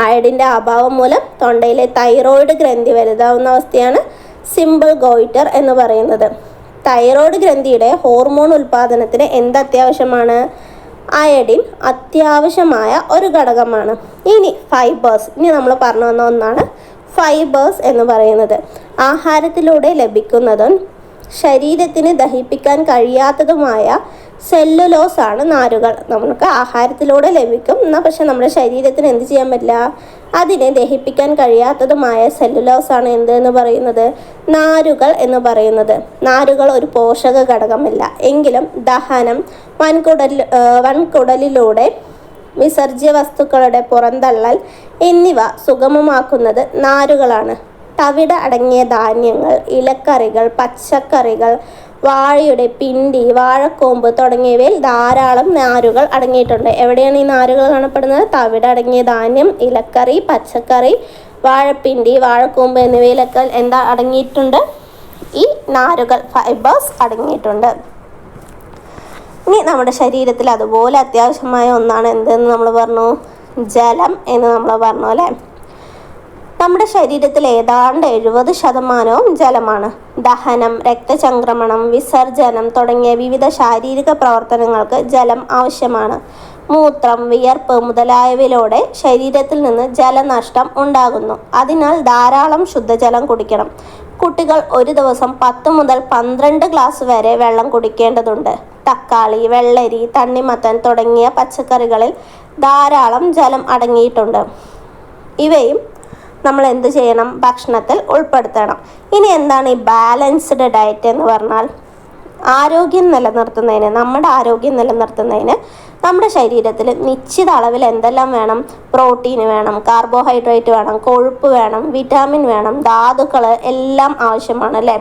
അയഡിൻ്റെ അഭാവം മൂലം തൊണ്ടയിലെ തൈറോയിഡ് ഗ്രന്ഥി വലുതാവുന്ന അവസ്ഥയാണ് സിമ്പിൾ ഗോയിറ്റർ എന്ന് പറയുന്നത്. തൈറോയിഡ് ഗ്രന്ഥിയുടെ ഹോർമോൺ ഉൽപ്പാദനത്തിന് എന്ത് അത്യാവശ്യമാണ്? അയഡിൻ അത്യാവശ്യമായ ഒരു ഘടകമാണ്. ഇനി ഫൈബേഴ്സ്. ഇനി നമ്മൾ പറഞ്ഞു വന്ന ഒന്നാണ് ഫൈബേഴ്സ് എന്ന് പറയുന്നത്. ആഹാരത്തിലൂടെ ലഭിക്കുന്നതും ശരീരത്തിന് ദഹിപ്പിക്കാൻ കഴിയാത്തതുമായ സെല്ലുലോസ് ആണ് നാരുകൾ. നമുക്ക് ആഹാരത്തിലൂടെ ലഭിക്കും, എന്നാൽ പക്ഷെ നമ്മുടെ ശരീരത്തിന് എന്ത് ചെയ്യാൻ പറ്റില്ല? അതിനെ ദഹിപ്പിക്കാൻ കഴിയാത്തതുമായ സെല്ലുലോസ് ആണ് എന്തെന്ന് പറയുന്നത്? നാരുകൾ എന്ന് പറയുന്നത്. നാരുകൾ ഒരു പോഷക ഘടകമല്ല, എങ്കിലും ദഹനം, വൻകുടലിലൂടെ വിസർജ്യ വസ്തുക്കളുടെ പുറന്തള്ളൽ എന്നിവ സുഗമമാക്കുന്നത് നാരുകളാണ്. തവിട് അടങ്ങിയ ധാന്യങ്ങൾ, ഇലക്കറികൾ, പച്ചക്കറികൾ, വാഴയുടെ പിണ്ടി, വാഴക്കൂമ്പ് തുടങ്ങിയവയിൽ ധാരാളം നാരുകൾ അടങ്ങിയിട്ടുണ്ട്. എവിടെയാണ് ഈ നാരുകൾ കാണപ്പെടുന്നത്? തവിട് അടങ്ങിയ ധാന്യം, ഇലക്കറി, പച്ചക്കറി, വാഴപ്പിണ്ടി, വാഴക്കൂമ്പ് എന്നിവയിലൊക്കെ എന്താ അടങ്ങിയിട്ടുണ്ട്? ഈ നാരുകൾ, ഫൈബേഴ്സ് അടങ്ങിയിട്ടുണ്ട്. ഇനി നമ്മുടെ ശരീരത്തിൽ അതുപോലെ അത്യാവശ്യമായ ഒന്നാണ് എന്തെന്ന് നമ്മൾ പറഞ്ഞു? ജലം എന്ന് നമ്മൾ പറഞ്ഞു അല്ലേ. നമ്മുടെ ശരീരത്തിൽ ഏതാണ്ട് 70% ജലമാണ്. ദഹനം, രക്തചംക്രമണം, വിസർജനം തുടങ്ങിയ വിവിധ ശാരീരിക പ്രവർത്തനങ്ങൾക്ക് ജലം ആവശ്യമാണ്. മൂത്രം, വിയർപ്പ് മുതലായവയിലൂടെ ശരീരത്തിൽ നിന്ന് ജലനഷ്ടം ഉണ്ടാകുന്നു. അതിനാൽ ധാരാളം ശുദ്ധജലം കുടിക്കണം. കുട്ടികൾ ഒരു ദിവസം 10 മുതൽ 12 ഗ്ലാസ് വരെ വെള്ളം കുടിക്കേണ്ടതുണ്ട്. തക്കാളി, വെള്ളരി, തണ്ണിമത്തൻ തുടങ്ങിയ പച്ചക്കറികളിൽ ധാരാളം ജലം അടങ്ങിയിട്ടുണ്ട്. ഇവയും നമ്മൾ എന്ത് ചെയ്യണം? ഭക്ഷണത്തിൽ ഉൾപ്പെടുത്തണം. ഇനി എന്താണ് ഈ ബാലൻസ്ഡ് ഡയറ്റ് എന്ന് പറഞ്ഞാൽ? നമ്മുടെ ആരോഗ്യം നിലനിർത്തുന്നതിന് നമ്മുടെ ശരീരത്തിൽ നിശ്ചിത അളവിൽ എന്തെല്ലാം വേണം? പ്രോട്ടീൻ വേണം, കാർബോഹൈഡ്രേറ്റ് വേണം, കൊഴുപ്പ് വേണം, വിറ്റാമിൻ വേണം, ധാതുക്കൾ എല്ലാം ആവശ്യമാണ് അല്ലേ.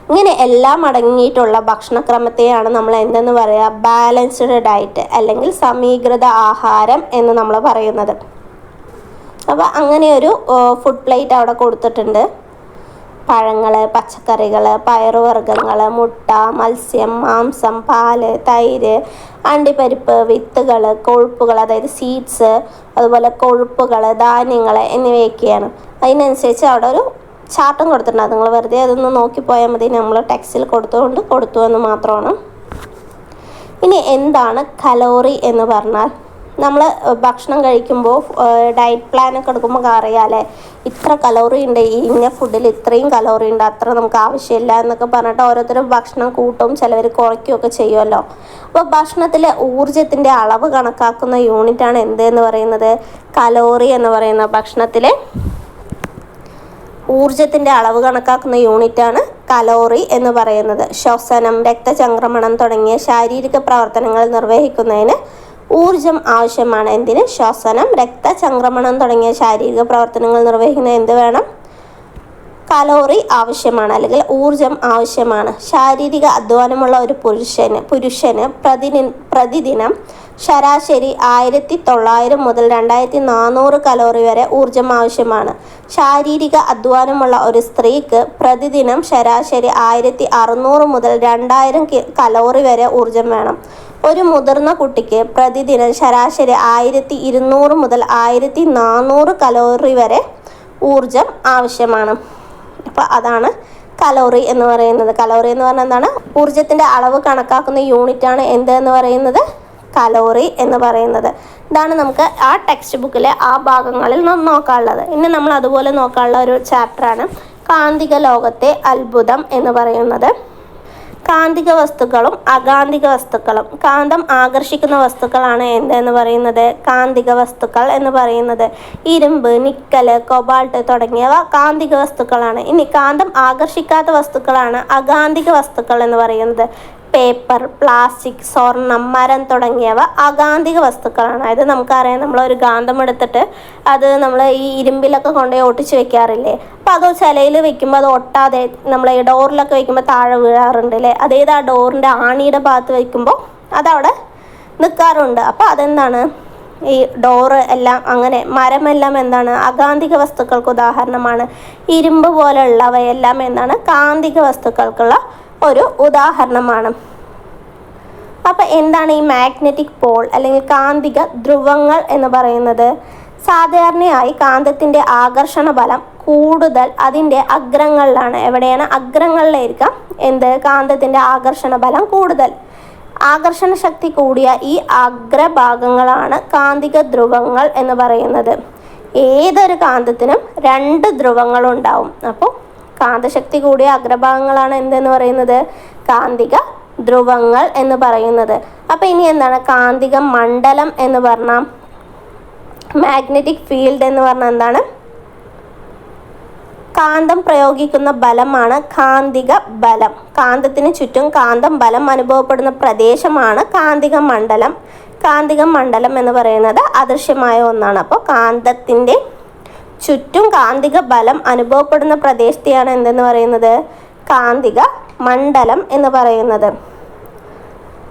ഇങ്ങനെ എല്ലാം അടങ്ങിയിട്ടുള്ള ഭക്ഷണക്രമത്തെയാണ് നമ്മൾ എന്തെന്ന് പറയുക? ബാലൻസ്ഡ് ഡയറ്റ് അല്ലെങ്കിൽ സമീകൃത ആഹാരം എന്ന് നമ്മൾ പറയുന്നത്. അപ്പോൾ അങ്ങനെ ഒരു ഫുഡ് പ്ലേറ്റ് അവിടെ കൊടുത്തിട്ടുണ്ട്. പഴങ്ങൾ, പച്ചക്കറികൾ, പയറുവർഗ്ഗങ്ങൾ, മുട്ട, മത്സ്യം, മാംസം, പാല്, തൈര്, അണ്ടിപ്പരിപ്പ്, വിത്തുകൾ, കൊഴുപ്പുകൾ അതായത് സീഡ്സ്, അതുപോലെ കൊഴുപ്പുകൾ, ധാന്യങ്ങൾ എന്നിവയൊക്കെയാണ്. അതിനനുസരിച്ച് അവിടെ ഒരു ചാർട്ടും കൊടുത്തിട്ടുണ്ട്. നിങ്ങൾ വെറുതെ അതൊന്ന് നോക്കിപ്പോയാൽ മതി. നമ്മൾ ടെക്സ്റ്റിൽ കൊടുത്തു എന്ന് മാത്രമാണ്. ഇനി എന്താണ് കലോറി എന്ന് പറഞ്ഞാൽ? നമ്മൾ ഭക്ഷണം കഴിക്കുമ്പോൾ ഡയറ്റ് പ്ലാനൊക്കെ എടുക്കുമ്പോൾ അറിയാമല്ലേ, ഇത്ര കലോറി ഉണ്ട്, ഇന്ന ഫുഡിൽ ഇത്രയും കലോറി ഉണ്ട്, അത്ര നമുക്ക് ആവശ്യമില്ല എന്നൊക്കെ പറഞ്ഞിട്ട് ഓരോരുത്തരും ഭക്ഷണം കൂട്ടും, ചിലവർ കുറയ്ക്കുകയൊക്കെ ചെയ്യുമല്ലോ. അപ്പോൾ ഭക്ഷണത്തിലെ ഊർജത്തിൻ്റെ അളവ് കണക്കാക്കുന്ന യൂണിറ്റാണ് എന്തെന്ന് പറയുന്നത്? കലോറി എന്ന് പറയുന്ന ഭക്ഷണത്തിലെ ഊർജത്തിൻ്റെ അളവ് കണക്കാക്കുന്ന യൂണിറ്റാണ് കലോറി എന്ന് പറയുന്നത്. ശ്വസനം, രക്തചംക്രമണം തുടങ്ങിയ ശാരീരിക പ്രവർത്തനങ്ങൾ നിർവഹിക്കുന്നതിന് ഊർജം ആവശ്യമാണ്. എന്തിന്? ശ്വസനം, രക്തചംക്രമണം തുടങ്ങിയ ശാരീരിക പ്രവർത്തനങ്ങൾ നിർവഹിക്കുന്ന എന്ത് വേണം? കലോറി ആവശ്യമാണ്, അല്ലെങ്കിൽ ഊർജം ആവശ്യമാണ്. ശാരീരിക അധ്വാനമുള്ള ഒരു പുരുഷന് പ്രതിദിനം ശരാശരി 1900 മുതൽ 2400 കലോറി വരെ ഊർജം ആവശ്യമാണ്. ശാരീരിക അധ്വാനമുള്ള ഒരു സ്ത്രീക്ക് പ്രതിദിനം ശരാശരി 1600 മുതൽ 2000 കലോറി വരെ ഊർജം വേണം. ഒരു മുതിർന്ന കുട്ടിക്ക് പ്രതിദിനം ശരാശരി 1200 മുതൽ 1400 കലോറി വരെ ഊർജം ആവശ്യമാണ്. അപ്പോൾ അതാണ് കലോറി എന്ന് പറയുന്നത്. കലോറി എന്ന് പറഞ്ഞാൽ എന്താണ്? ഊർജത്തിൻ്റെ അളവ് കണക്കാക്കുന്ന യൂണിറ്റാണ് എന്തെന്ന് പറയുന്നത്? കലോറി എന്ന് പറയുന്നത്. ഇതാണ് നമുക്ക് ആ ടെക്സ്റ്റ് ബുക്കിലെ ആ ഭാഗങ്ങളിൽ നോക്കാനുള്ളത്. ഇനി നമ്മൾ അതുപോലെ നോക്കാനുള്ള ഒരു ചാപ്റ്ററാണ് കാന്തിക ലോകത്തെ അത്ഭുതം എന്ന് പറയുന്നത്. കാന്തിക വസ്തുക്കളും അകാന്തിക വസ്തുക്കളും. കാന്തം ആകർഷിക്കുന്ന വസ്തുക്കളാണ് എന്തെന്ന് പറയുന്നത്? കാന്തിക വസ്തുക്കൾ എന്ന് പറയുന്നത്. ഇരുമ്പ്, നിക്കൽ, കൊബാൾട്ട് തുടങ്ങിയവ കാന്തിക വസ്തുക്കളാണ്. ഇനി കാന്തം ആകർഷിക്കാത്ത വസ്തുക്കളാണ് അകാന്തിക വസ്തുക്കൾ എന്ന് പറയുന്നത്. പേപ്പർ, പ്ലാസ്റ്റിക്, സ്വർണം, മരം തുടങ്ങിയവ അകാന്തിക വസ്തുക്കളാണ്. അതായത് നമുക്കറിയാം, നമ്മളൊരു കാന്തം എടുത്തിട്ട് അത് നമ്മൾ ഈ ഇരുമ്പിലൊക്കെ കൊണ്ടുപോയി ഒട്ടിച്ച് വെക്കാറില്ലേ? അപ്പോൾ അത് ചിലയിൽ വെക്കുമ്പോൾ അത് ഒട്ടാതെ നമ്മൾ ഈ ഡോറിലൊക്കെ വെക്കുമ്പോൾ താഴെ വീഴാറുണ്ട് അല്ലേ? അതേത് ആ ഡോറിൻ്റെ ആണിയുടെ ഭാഗത്ത് വയ്ക്കുമ്പോൾ അതവിടെ നിൽക്കാറുണ്ട്. അപ്പോൾ അതെന്താണ്? ഈ ഡോറ് എല്ലാം അങ്ങനെ മരമെല്ലാം എന്താണ്? അകാന്തിക വസ്തുക്കൾക്ക് ഉദാഹരണമാണ്. ഇരുമ്പ് പോലെയുള്ളവയെല്ലാം എന്താണ്? കാന്തിക വസ്തുക്കൾക്കുള്ള ഒരു ഉദാഹരണമാണ്. അപ്പോൾ എന്താണ് ഈ മാഗ്നറ്റിക് പോൾ അല്ലെങ്കിൽ കാന്തിക ധ്രുവങ്ങൾ എന്ന് പറയുന്നത്? സാധാരണയായി കാന്തത്തിൻ്റെ ആകർഷണ ബലം കൂടുതൽ അതിൻ്റെ അഗ്രങ്ങളിലാണ്. എവിടെയാണ്? അഗ്രങ്ങളിലായിരിക്കാം എന്ത്? കാന്തത്തിൻ്റെ ആകർഷണ ബലം കൂടുതൽ. ആകർഷണ ശക്തി കൂടിയ ഈ അഗ്രഭാഗങ്ങളാണ് കാന്തിക ധ്രുവങ്ങൾ എന്ന് പറയുന്നത്. ഏതൊരു കാന്തത്തിനും 2 ധ്രുവങ്ങളുണ്ടാവും. അപ്പോൾ കാന്തശക്തി കൂടിയ അഗ്രഭാഗങ്ങളാണ് എന്തെന്ന് പറയുന്നത്? കാന്തിക ധ്രുവങ്ങൾ എന്ന് പറയുന്നത്. അപ്പോൾ ഇനി എന്താണ് കാന്തിക മണ്ഡലം എന്ന് പറഞ്ഞാൽ? മാഗ്നറ്റിക് ഫീൽഡ് എന്ന് പറഞ്ഞാൽ എന്താണ്? കാന്തം പ്രയോഗിക്കുന്ന ബലമാണ് കാന്തിക ബലം. കാന്തത്തിന് ചുറ്റും കാന്തം ബലം അനുഭവപ്പെടുന്ന പ്രദേശമാണ് കാന്തിക മണ്ഡലം. കാന്തിക മണ്ഡലം എന്ന് പറയുന്നത് അദൃശ്യമായ ഒന്നാണ്. അപ്പോൾ കാന്തത്തിൻ്റെ ചുറ്റും കാന്തിക ബലം അനുഭവപ്പെടുന്ന പ്രദേശത്തെയാണ് എന്തെന്ന് പറയുന്നത്? കാന്തിക മണ്ഡലം എന്ന് പറയുന്നത്.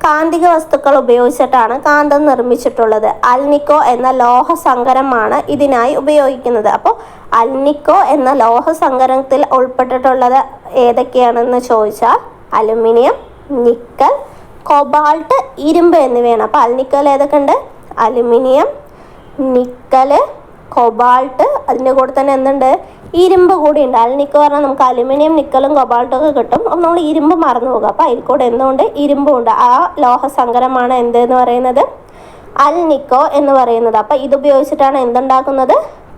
കാന്തിക വസ്തുക്കൾ ഉപയോഗിച്ചിട്ടാണ് കാന്തം നിർമ്മിച്ചിട്ടുള്ളത്. അൽനിക്കോ എന്ന ലോഹസങ്കരമാണ് ഇതിനായി ഉപയോഗിക്കുന്നത്. അപ്പോൾ അൽനിക്കോ എന്ന ലോഹസങ്കരത്തിൽ ഉൾപ്പെട്ടിട്ടുള്ളത് ഏതൊക്കെയാണെന്ന് ചോദിച്ചാൽ അലുമിനിയം, നിക്കൽ, കൊബാൾട്ട്, ഇരുമ്പ് എന്നിവയാണ്. അപ്പോൾ അൽനിക്കോയിൽ ഏതൊക്കെ ഉണ്ട്? അലുമിനിയം, നിക്കൽ, കൊബാൾട്ട്, അതിൻ്റെ കൂടെ തന്നെ എന്തുണ്ട്? ഇരുമ്പ് കൂടി ഉണ്ട്. അൽനിക്കോ പറഞ്ഞാൽ നമുക്ക് അലുമിനിയം, നിക്കലും കൊബാൾട്ടും ഒക്കെ കിട്ടും. അപ്പോൾ നമ്മൾ ഇരുമ്പ് മറന്നു പോകുക. അപ്പോൾ അതിൽ കൂടെ എന്തുകൊണ്ട്? ഇരുമ്പുണ്ട്. ആ ലോഹസങ്കരമാണ് എന്തെന്ന് പറയുന്നത്? അൽനിക്കോ എന്ന് പറയുന്നത്. അപ്പോൾ ഇതുപയോഗിച്ചിട്ടാണ് എന്തുണ്ടാക്കുന്നത്?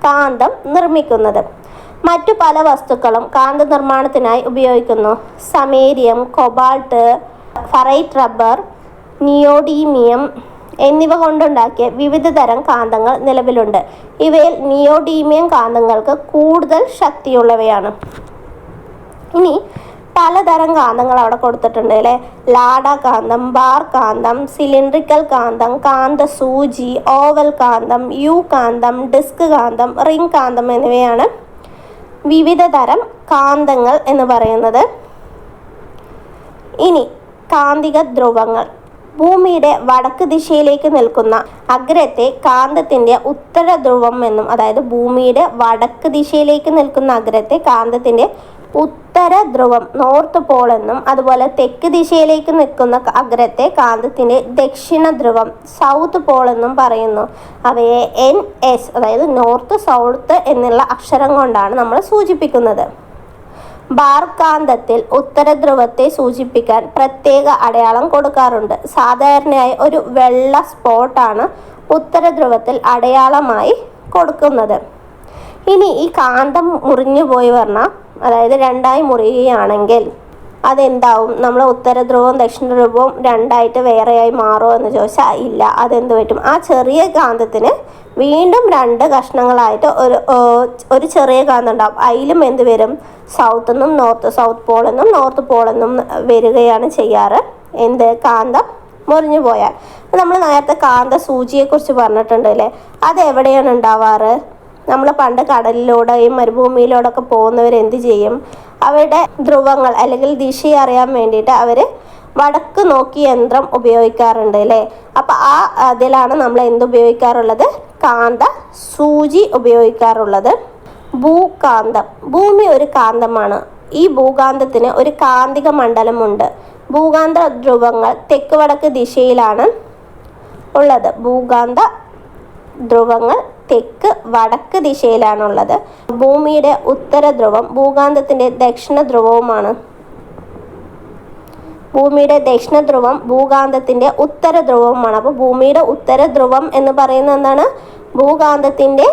കാന്തം നിർമ്മിക്കുന്നത്. മറ്റു പല വസ്തുക്കളും കാന്ത നിർമ്മാണത്തിനായി ഉപയോഗിക്കുന്നു. സമേരിയം, കൊബാൾട്ട്, ഫെറൈറ്റ് റബ്ബർ, നിയോഡീമിയം എന്നിവ കൊണ്ടുണ്ടാക്കിയ വിവിധ തരം കാന്തങ്ങൾ നിലവിലുണ്ട്. ഇവയിൽ നിയോഡീമിയം കാന്തങ്ങൾക്ക് കൂടുതൽ ശക്തിയുള്ളവയാണ്. ഇനി പലതരം കാന്തങ്ങൾ അവിടെ കൊടുത്തിട്ടുണ്ട് അല്ലേ? ലാഡ കാന്തം, ബാർ കാന്തം, സിലിണ്ടറിക്കൽ കാന്തം, കാന്ത സൂചി, ഓവൽ കാന്തം, യു കാന്തം, ഡിസ്ക് കാന്തം, റിംഗ് കാന്തം എന്നിവയാണ് വിവിധ തരം കാന്തങ്ങൾ എന്ന് പറയുന്നത്. ഇനി കാന്തിക ധ്രുവങ്ങൾ. ഭൂമിയുടെ വടക്ക് ദിശയിലേക്ക് നിൽക്കുന്ന അഗ്രത്തെ കാന്തത്തിൻ്റെ ഉത്തര ധ്രുവം എന്നും, അതായത് ഭൂമിയുടെ വടക്ക് ദിശയിലേക്ക് നിൽക്കുന്ന അഗ്രത്തെ കാന്തത്തിൻ്റെ ഉത്തര ധ്രുവം നോർത്ത് പോൾ എന്നും, അതുപോലെ തെക്ക് ദിശയിലേക്ക് നിൽക്കുന്ന അഗ്രത്തെ കാന്തത്തിൻ്റെ ദക്ഷിണ ധ്രുവം സൗത്ത് പോൾ എന്നും പറയുന്നു. അവയെ NS, അതായത് നോർത്ത് സൗത്ത് എന്നുള്ള അക്ഷരം കൊണ്ടാണ് നമ്മൾ സൂചിപ്പിക്കുന്നത്. ബാർ കാന്തത്തിൽ ഉത്തര ധ്രുവത്തെ സൂചിപ്പിക്കാൻ പ്രത്യേക അടയാളം കൊടുക്കാറുണ്ട്. സാധാരണയായി ഒരു വെള്ള സ്പോട്ടാണ് ഉത്തര ധ്രുവത്തിൽ അടയാളമായി കൊടുക്കുന്നത്. ഇനി ഈ കാന്തം മുറിഞ്ഞു പോയി പറഞ്ഞാൽ, അതായത് 2ആയി മുറിയുകയാണെങ്കിൽ അതെന്താവും? നമ്മൾ ഉത്തര ധ്രുവവും ദക്ഷിണ ധ്രുവവും 2ആയിട്ട് വേറെയായി മാറുമോ എന്ന് ചോദിച്ചാൽ ഇല്ല. അതെന്ത് പറ്റും? ആ ചെറിയ കാന്തത്തിന് വീണ്ടും 2 കഷ്ണങ്ങളായിട്ട് ഒരു ചെറിയ കാന്തം ഉണ്ടാവും. അതിലും എന്ത് വരും? സൗത്ത് എന്നും സൗത്ത് പോളെന്നും നോർത്ത് പോളെന്നും വരികയാണ് ചെയ്യാറ്. എന്ത്? കാന്തം മുറിഞ്ഞു പോയാൽ. നമ്മൾ നേരത്തെ കാന്ത സൂചിയെക്കുറിച്ച് പറഞ്ഞിട്ടുണ്ട് അല്ലേ? അത് എവിടെയാണ് ഉണ്ടാവാറ്? നമ്മൾ പണ്ട് കടലിലൂടെയും മരുഭൂമിയിലൂടെയൊക്കെ പോകുന്നവർ എന്ത് ചെയ്യും? അവരുടെ ധ്രുവങ്ങൾ അല്ലെങ്കിൽ ദിശ അറിയാൻ വേണ്ടിയിട്ട് അവർ വടക്ക് നോക്കി യന്ത്രം ഉപയോഗിക്കാറുണ്ട് അല്ലേ. അപ്പം അതിലാണ് നമ്മൾ എന്ത് ഉപയോഗിക്കാറുള്ളത്? കാന്ത സൂചി ഉപയോഗിക്കാറുള്ളത്. ഭൂകാന്തം. ഭൂമി ഒരു കാന്തമാണ്. ഈ ഭൂകാന്തത്തിന് ഒരു കാന്തിക മണ്ഡലമുണ്ട്. ഭൂകാന്ത ധ്രുവങ്ങൾ തെക്ക് വടക്ക് ദിശയിലാണ് ഉള്ളത്. ഭൂകാന്ത ധ്രുവങ്ങൾ തെക്ക് വടക്ക് ദിശയിലാണുള്ളത്. ഭൂമിയുടെ ഉത്തര ധ്രുവം ഭൂകാന്തത്തിൻ്റെ ദക്ഷിണ ധ്രുവവുമാണ്. ഭൂമിയുടെ ദക്ഷിണ ധ്രുവം ഭൂകാന്തത്തിൻ്റെ ഉത്തര ധ്രുവവുമാണ്. അപ്പോൾ ഭൂമിയുടെ ഉത്തര ധ്രുവം എന്ന് പറയുന്നത് എന്താണ്? ഭൂകാന്തത്തിൻ്റെ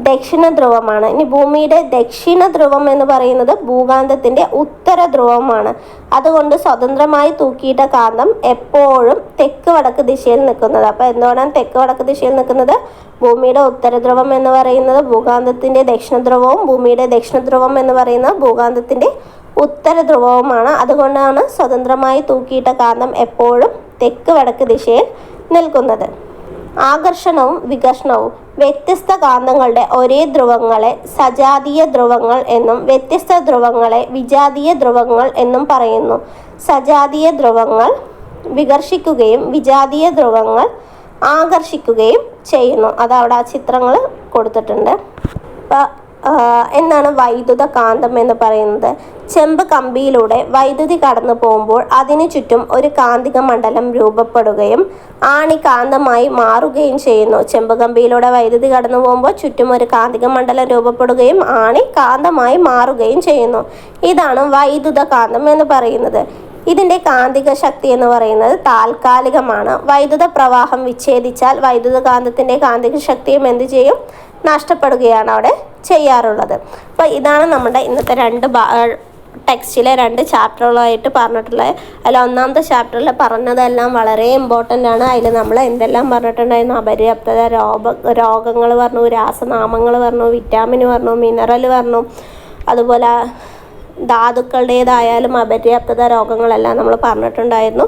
ദക്ഷിണ ധ്രുവമാണ്. ഇനി ഭൂമിയുടെ ദക്ഷിണ ധ്രുവം എന്ന് പറയുന്നത് ഭൂകാന്തത്തിൻ്റെ ഉത്തര ധ്രുവമാണ്. അതുകൊണ്ട് സ്വതന്ത്രമായി തൂക്കിയിട്ട കാന്തം എപ്പോഴും തെക്ക് വടക്ക് ദിശയിൽ നിൽക്കുന്നത്. അപ്പോൾ എന്തുകൊണ്ടാണ് തെക്ക് വടക്ക് ദിശയിൽ നിൽക്കുന്നത്? ഭൂമിയുടെ ഉത്തര ധ്രുവം എന്ന് പറയുന്നത് ഭൂകാന്തത്തിൻ്റെ ദക്ഷിണ ധ്രുവവും ഭൂമിയുടെ ദക്ഷിണ ധ്രുവം എന്ന് പറയുന്നത് ഭൂകാന്തത്തിൻ്റെ ഉത്തര ധ്രുവവുമാണ്. അതുകൊണ്ടാണ് സ്വതന്ത്രമായി തൂക്കിയിട്ട കാന്തം എപ്പോഴും തെക്ക് വടക്ക് ദിശയിൽ നിൽക്കുന്നത്. ആകർഷണവും വികർഷണവും. വ്യത്യസ്ത കാന്തങ്ങളുടെ ഒരേ ധ്രുവങ്ങളെ സജാതീയ ധ്രുവങ്ങൾ എന്നും വ്യത്യസ്ത ധ്രുവങ്ങളെ വിജാതീയ ധ്രുവങ്ങൾ എന്നും പറയുന്നു. സജാതീയ ധ്രുവങ്ങൾ വികർഷിക്കുകയും വിജാതീയ ധ്രുവങ്ങൾ ആകർഷിക്കുകയും ചെയ്യുന്നു. അതവിടെ ആ ചിത്രങ്ങൾ കൊടുത്തിട്ടുണ്ട്. എന്താണ് വൈദ്യുത കാന്തം എന്ന് പറയുന്നത്? ചെമ്പ് കമ്പിയിലൂടെ വൈദ്യുതി കടന്നു പോകുമ്പോൾ അതിനു ചുറ്റും ഒരു കാന്തിക മണ്ഡലം രൂപപ്പെടുകയും ആണി കാന്തമായി മാറുകയും ചെയ്യുന്നു. ചെമ്പ് കമ്പിയിലൂടെ വൈദ്യുതി കടന്നു പോകുമ്പോൾ ചുറ്റും ഒരു കാന്തിക മണ്ഡലം രൂപപ്പെടുകയും ആണി കാന്തമായി മാറുകയും ചെയ്യുന്നു. ഇതാണ് വൈദ്യുത കാന്തം എന്ന് പറയുന്നത്. ഇതിൻ്റെ കാന്തിക ശക്തി എന്ന് പറയുന്നത് താൽക്കാലികമാണ്. വൈദ്യുത പ്രവാഹം വിച്ഛേദിച്ചാൽ വൈദ്യുത കാന്തത്തിൻ്റെ കാന്തിക ശക്തിയും എന്ത് ചെയ്യും? നഷ്ടപ്പെടുകയാണ് അവിടെ ചെയ്യാറുള്ളത്. അപ്പോൾ ഇതാണ് നമ്മുടെ ഇന്നത്തെ ടെക്സ്റ്റിലെ 2 ചാപ്റ്ററുകളായിട്ട് പറഞ്ഞിട്ടുള്ളത്. അതിൽ ഒന്നാമത്തെ ചാപ്റ്ററിൽ പറഞ്ഞതെല്ലാം വളരെ ഇമ്പോർട്ടൻ്റ് ആണ്. അതിൽ നമ്മൾ എന്തെല്ലാം പറഞ്ഞിട്ടുണ്ടായിരുന്നു? അപര്യാപ്തത, രോഗങ്ങൾ പറഞ്ഞു, രാസനാമങ്ങൾ പറഞ്ഞു, വിറ്റാമിൻ പറഞ്ഞു, മിനറൽ പറഞ്ഞു, അതുപോലെ ധാതുക്കളുടേതായാലും അപര്യാപ്തത രോഗങ്ങളെല്ലാം നമ്മൾ പറഞ്ഞിട്ടുണ്ടായിരുന്നു.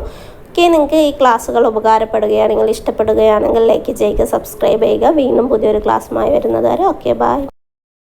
നിങ്ങൾക്ക് ഈ ക്ലാസ്സുകൾ ഉപകാരപ്പെടുകയാണെങ്കിൽ ഇഷ്ടപ്പെടുകയാണെങ്കിൽ ലൈക്ക് ചെയ്യുക, സബ്സ്ക്രൈബ് ചെയ്യുക. വീണ്ടും പുതിയൊരു ക്ലാസ്സുമായി വരുന്നത് വരെ ഓക്കെ ബൈ.